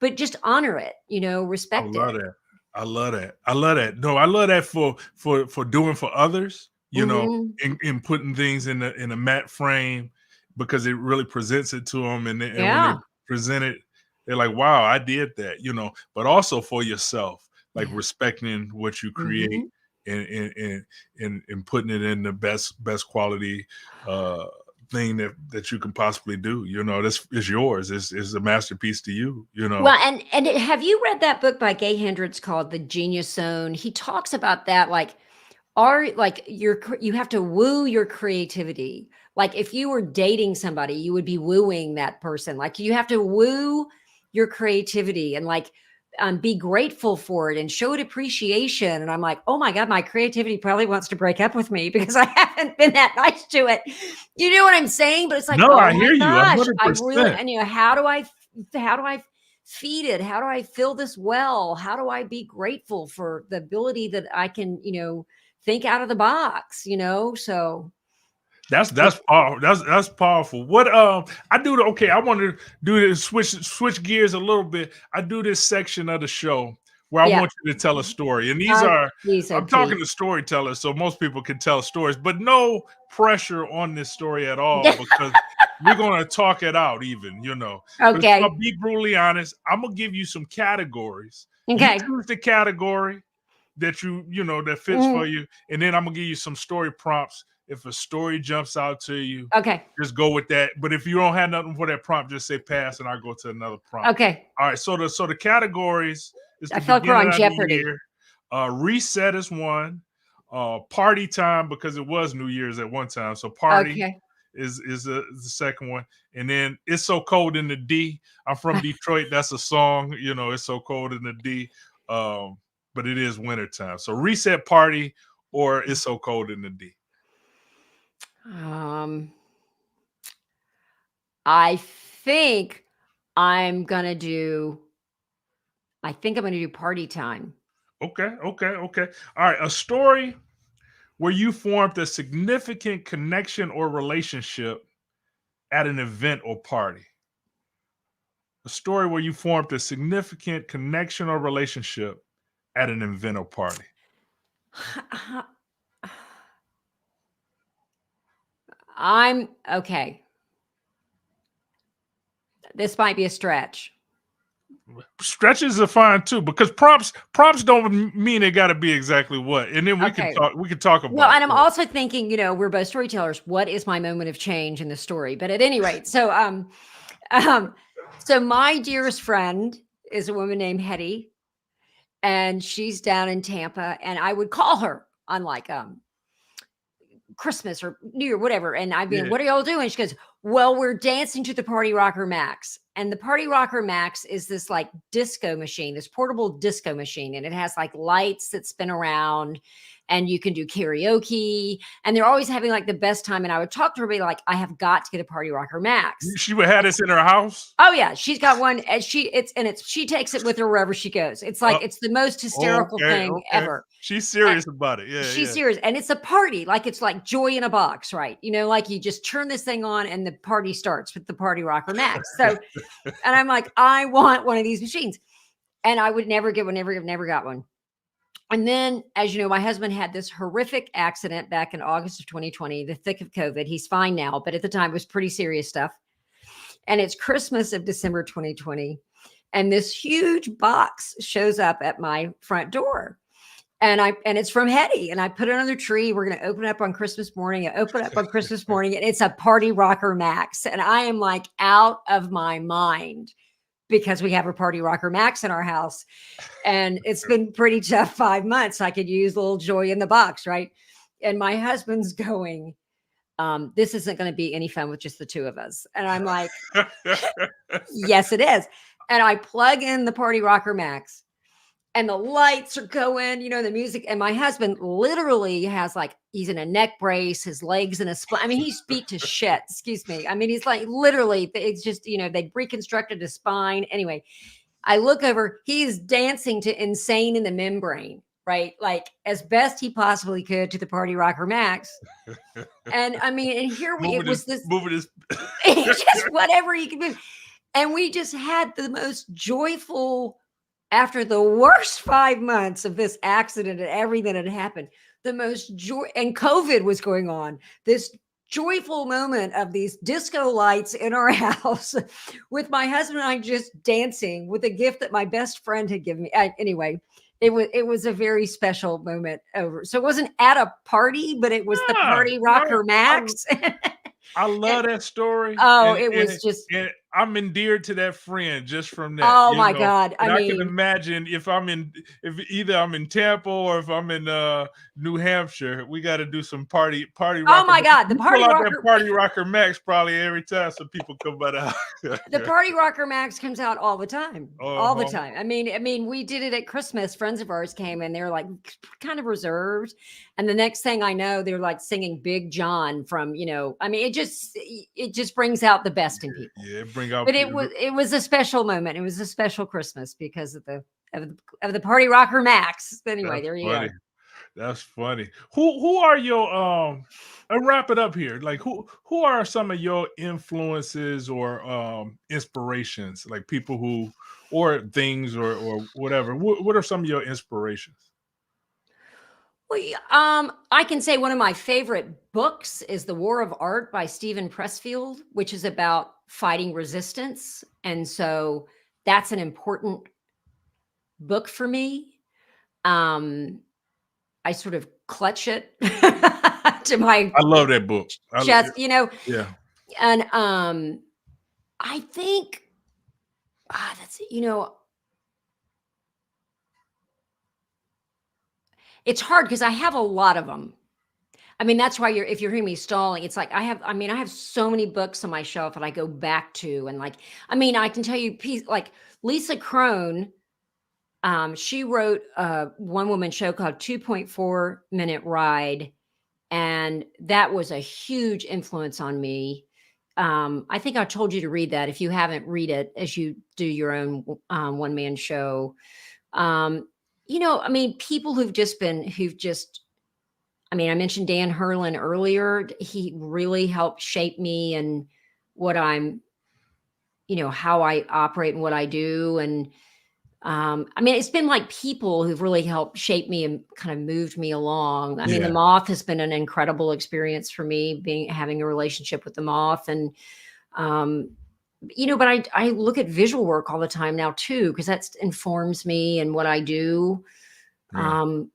[SPEAKER 2] but just honor it, respect it.
[SPEAKER 1] I love that. I love that. No, I love that for doing for others,
[SPEAKER 2] Mhm.
[SPEAKER 1] in putting things in a matte frame, because it really presents it to them, and when they
[SPEAKER 2] Yeah.
[SPEAKER 1] present it, they're like, "Wow, I did that," But also for yourself, like
[SPEAKER 2] Yeah.
[SPEAKER 1] respecting what you create,
[SPEAKER 2] Mhm.
[SPEAKER 1] and putting it in the best quality thing that you can possibly do. This is yours. It's a masterpiece to you.
[SPEAKER 2] Well, and have you read that book by Gay Hendricks called The Genius Zone? He talks about that, like, you have to woo your creativity. Like, if you were dating somebody, you would be wooing that person. Like, you have to woo your creativity, and like, be grateful for it and show it appreciation. And I'm like, oh my God, my creativity probably wants to break up with me because I haven't been that nice to it. You know what I'm saying? But it's like,
[SPEAKER 1] No,
[SPEAKER 2] oh
[SPEAKER 1] I
[SPEAKER 2] my
[SPEAKER 1] hear you
[SPEAKER 2] gosh, I really,
[SPEAKER 1] 100%.
[SPEAKER 2] and how do I feed it? How do I fill this well? How do I be grateful for the ability that I can, think out of the box, so
[SPEAKER 1] That's powerful. That's powerful. What I do okay, I want to do this, switch gears a little bit. I do this section of the show where I
[SPEAKER 2] yeah.
[SPEAKER 1] want you to tell a story. And
[SPEAKER 2] Please,
[SPEAKER 1] I'm
[SPEAKER 2] OP.
[SPEAKER 1] talking to storytellers, so most people can tell stories, but no pressure on this story at all, because we're gonna talk it out even. But it's
[SPEAKER 2] Okay.
[SPEAKER 1] called Be Brutally Honest. I'm gonna give you some categories. You
[SPEAKER 2] Okay.
[SPEAKER 1] choose the category that that fits
[SPEAKER 2] Mhm.
[SPEAKER 1] for you, and then I'm gonna give you some story prompts. If a story jumps out to you,
[SPEAKER 2] Okay.
[SPEAKER 1] just go with that. But if you don't have nothing for that prompt, just say pass, and I'll go to another prompt.
[SPEAKER 2] Okay.
[SPEAKER 1] All right. So the categories is
[SPEAKER 2] I
[SPEAKER 1] the
[SPEAKER 2] feel like we're
[SPEAKER 1] beginning
[SPEAKER 2] on
[SPEAKER 1] of the
[SPEAKER 2] Jeopardy.
[SPEAKER 1] year. Reset is one. Party time, because it was New Year's at one time. So party
[SPEAKER 2] Okay.
[SPEAKER 1] is the second one. And then It's So Cold in the D. I'm from Detroit. That's a song. It's so cold in the D. But it is wintertime. So reset, party, or It's So Cold in the D.
[SPEAKER 2] I think I'm gonna do I think I'm going to do party time.
[SPEAKER 1] Okay. All right. A story where you formed a significant connection or relationship at an event or party. A story where you formed a significant connection or relationship at an event or party.
[SPEAKER 2] I'm okay. This might be a stretch.
[SPEAKER 1] Stretches are fine too, because prompts don't mean it got to be exactly what. And then we can talk about.
[SPEAKER 2] Well, and I'm also thinking, we're both storytellers. What is my moment of change in the story? But at any rate, so my dearest friend is a woman named Hetty, and she's down in Tampa, and I would call her on like Christmas or New Year, whatever. And I'd be like, what are y'all doing? She goes, well, we're dancing to the Party Rocker Max. And the Party Rocker Max is this like disco machine, this portable disco machine. And it has like lights that spin around, and you can do karaoke, and they're always having like the best time. And I would talk to her, be like, I have got to get a Party Rocker Max.
[SPEAKER 1] She would have this in her house.
[SPEAKER 2] Oh yeah. She's got one, and she takes it with her wherever she goes. It's like, it's the most hysterical thing ever.
[SPEAKER 1] She's serious about it. Yeah.
[SPEAKER 2] She's serious. And it's a party. Like, it's like joy in a box, right? Like you just turn this thing on and the party starts with the Party Rocker Max. So, and I'm like, I want one of these machines. And I would never get one, never got one. And then, as you know, my husband had this horrific accident back in August of 2020, the thick of COVID. He's fine now, but at the time it was pretty serious stuff. And it's Christmas of December 2020. And this huge box shows up at my front door. And it's from Hetty, and I put it on the tree. We're going to open it up on Christmas morning. I open it up on Christmas morning, and it's a Party Rocker Max. And I am like out of my mind, because we have a Party Rocker Max in our house, and it's been pretty tough 5 months. I could use a little joy in the box, right? And my husband's going, this isn't going to be any fun with just the two of us. And I'm like, yes, it is. And I plug in the Party Rocker Max, and the lights are going, the music. And my husband literally has he's in a neck brace, his legs in a split. I mean, he's beat to shit. Excuse me. I mean, he's like literally, it's just, they reconstructed his spine. Anyway, I look over, he's dancing to Insane in the Membrane, right? Like as best he possibly could to the Party Rocker Max. And I mean, and here moving just whatever he could do. And we just had the most joyful, after the worst 5 months of this accident and everything that had happened, the most joy, and COVID was going on, this joyful moment of these disco lights in our house with my husband and I just dancing with a gift that my best friend had given me. Anyway, it was a very special moment over. So it wasn't at a party, but it was the Party Rocker Max.
[SPEAKER 1] I love that story.
[SPEAKER 2] Oh, it was just...
[SPEAKER 1] I'm endeared to that friend just from that.
[SPEAKER 2] Oh my God.
[SPEAKER 1] I can imagine if either I'm in Tampa or if I'm in New Hampshire, we got to do some party.
[SPEAKER 2] Oh my God. The Party
[SPEAKER 1] Rocker Max probably every time some people come by the house.
[SPEAKER 2] The Party Rocker Max comes out all the time. All the time. I mean, we did it at Christmas. Friends of ours came and they were like kind of reserved. And the next thing I know, they're like singing Big John from, I mean, it just brings out the best in people.
[SPEAKER 1] Yeah,
[SPEAKER 2] but it was a special moment. It was a special Christmas because of the Party Rocker Max. Anyway, there you go.
[SPEAKER 1] That's funny. Who are your and wrap it up here. Like who are some of your influences or inspirations? Like people who or things or whatever. What are some of your inspirations?
[SPEAKER 2] Well, I can say one of my favorite books is The War of Art by Stephen Pressfield, which is about fighting resistance. And so that's an important book for me. I sort of clutch it to my...
[SPEAKER 1] I love that book.
[SPEAKER 2] Chest,
[SPEAKER 1] Yeah.
[SPEAKER 2] And I think that's, it's hard because I have a lot of them. I mean, that's why if you're hearing me stalling, it's like I have so many books on my shelf that I go back to. And I can tell you like Lisa Crone, she wrote a one-woman show called 2.4 Minute Ride. And that was a huge influence on me. I think I told you to read that. If you haven't, read it as you do your own one-man show. I mean, people who've just, I mean, I mentioned Dan Herlin earlier. He really helped shape me and what I'm, how I operate and what I do. And I mean, it's been like people who've really helped shape me and kind of moved me along. I mean, the Moth has been an incredible experience for me, having a relationship with the Moth. And, but I look at visual work all the time now too, because that informs me and what I do. I'm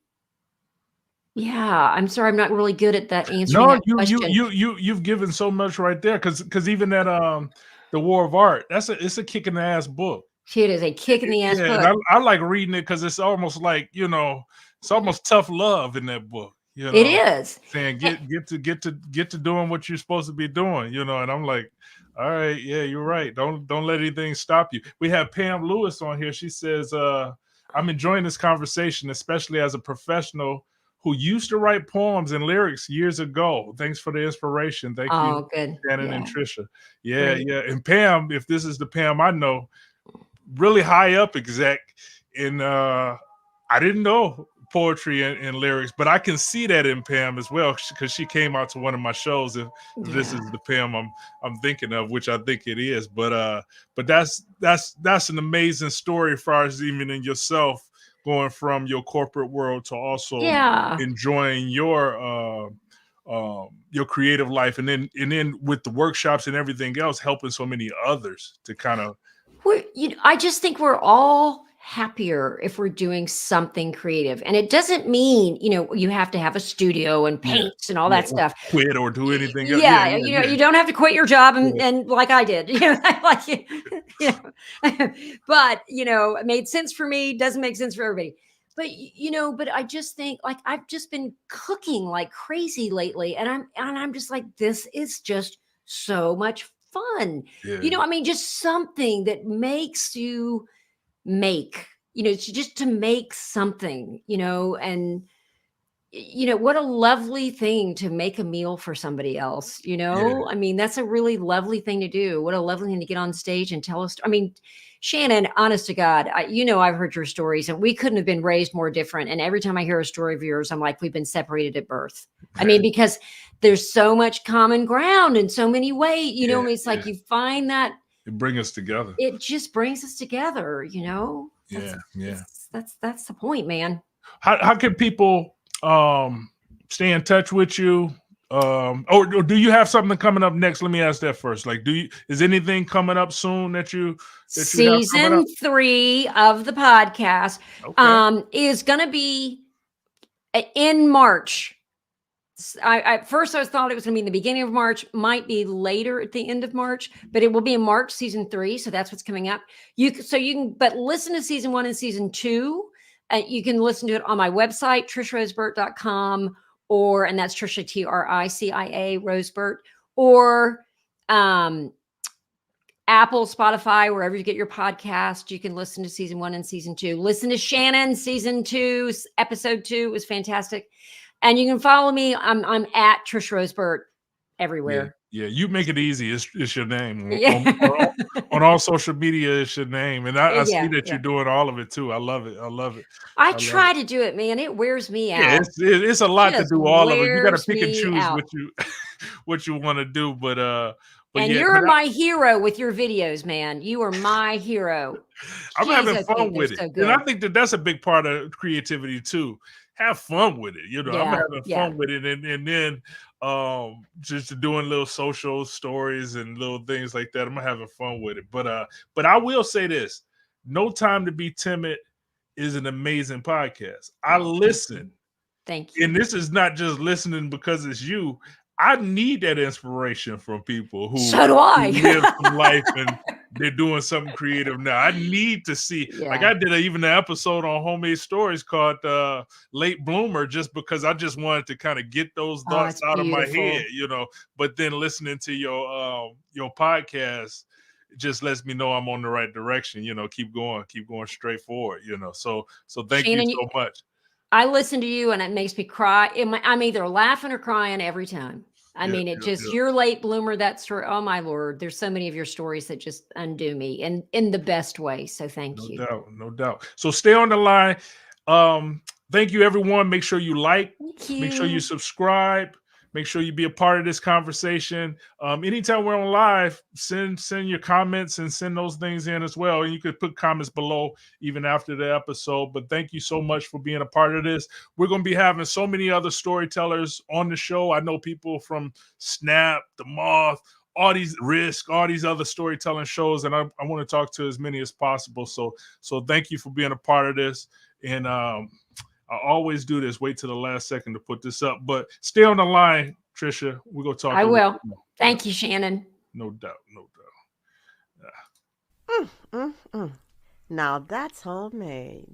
[SPEAKER 2] sorry, I'm not really good at that answering that question.
[SPEAKER 1] You've given so much right there, because even that the War of Art, it's a kick in the ass book.
[SPEAKER 2] It is a kick in the ass book.
[SPEAKER 1] And I like reading it because it's almost like, it's almost tough love in that book.
[SPEAKER 2] It is
[SPEAKER 1] saying get to doing what you're supposed to be doing, and I'm like, all right, yeah, you're right. Don't let anything stop you. We have Pam Lewis on here. She says, I'm enjoying this conversation, especially as a professional who used to write poems and lyrics years ago. Thanks for the inspiration. Thank you,
[SPEAKER 2] good.
[SPEAKER 1] Shannon and Tricia. Yeah. And Pam, if this is the Pam I know, really high up exec in I didn't know poetry and lyrics, but I can see that in Pam as well, because she came out to one of my shows. If this is the Pam I'm thinking of, which I think it is, but that's an amazing story as far as even in yourself, going from your corporate world to also enjoying your creative life, and then with the workshops and everything else, helping so many others to kind of.
[SPEAKER 2] I just think we're all happier if we're doing something creative, and it doesn't mean you have to have a studio and paints and all that stuff.
[SPEAKER 1] Quit or do anything else.
[SPEAKER 2] You don't have to quit your job and like I did. But it made sense for me. Doesn't make sense for everybody. But I just think, like, I've just been cooking like crazy lately, and I'm just like, this is just so much fun. I mean, just something that makes you make, just to make something, and what a lovely thing to make a meal for somebody else, I mean, that's a really lovely thing to do. What a lovely thing to get on stage and tell us. I mean, Shannon, honest to God, I've heard your stories, and we couldn't have been raised more different. And every time I hear a story of yours, I'm like, we've been separated at birth. I mean, because there's so much common ground in so many ways, it's like you find that
[SPEAKER 1] it brings us together.
[SPEAKER 2] It just brings us together, That's the point, man.
[SPEAKER 1] How can people stay in touch with you? Or do you have something coming up next? Let me ask that first. Like, is anything coming up soon that you
[SPEAKER 2] Season 3 of the podcast is going to be in March. At first I thought it was going to be in the beginning of March, might be later at the end of March, but it will be in March, season 3. So that's what's coming up. But listen to season 1 and season 2. You can listen to it on my website, TriciaRoseBurt.com, and that's Tricia, Tricia Rose Burt, or Apple, Spotify, wherever you get your podcast. You can listen to season 1 and season 2. Listen to Shannon, season 2, episode 2. It was fantastic. And you can follow me. I'm at Tricia Rose Burt everywhere.
[SPEAKER 1] Yeah, you make it easy. It's your name. On all social media, it's your name. And I see that you're doing all of it too. I love it.
[SPEAKER 2] I try to do it, man. It wears me out.
[SPEAKER 1] Yeah, it's a lot to do all of it. You got to pick and choose what you want to do. But
[SPEAKER 2] you're my hero with your videos, man. You are my hero.
[SPEAKER 1] I'm having fun with it. And I think that's a big part of creativity too. Have fun with it. I'm having fun with it. And then just doing little social stories and little things like that. I'm having fun with it. But I will say this: No Time to Be Timid is an amazing podcast. I listen.
[SPEAKER 2] Thank you.
[SPEAKER 1] And this is not just listening because it's you. I need that inspiration from people who live some life and they're doing something creative now. I need to see, like I did even an episode on homemade stories called Late Bloomer, just because I just wanted to kind of get those thoughts out of my head, but then listening to your podcast just lets me know I'm on the right direction, keep going straight forward, so thank you so much.
[SPEAKER 2] I listen to you and it makes me cry. I'm either laughing or crying every time. I mean, you're late bloomer. That story. Oh my Lord. There's so many of your stories that just undo me and in the best way. So thank you.
[SPEAKER 1] No doubt. So stay on the line. Thank you, everyone. Make sure you like, make sure you subscribe, make sure you be a part of this conversation. Anytime we're on live, send your comments and send those things in as well. And you could put comments below even after the episode. But thank you so much for being a part of this. We're going to be having so many other storytellers on the show. I know people from Snap, the Moth, all these other storytelling shows, and I want to talk to as many as possible. So thank you for being a part of this. And I always do this, wait till the last second to put this up, but stay on the line, Tricia. We're going to talk.
[SPEAKER 2] I will. Thank you, Shannon.
[SPEAKER 1] No doubt.
[SPEAKER 3] Now that's homemade.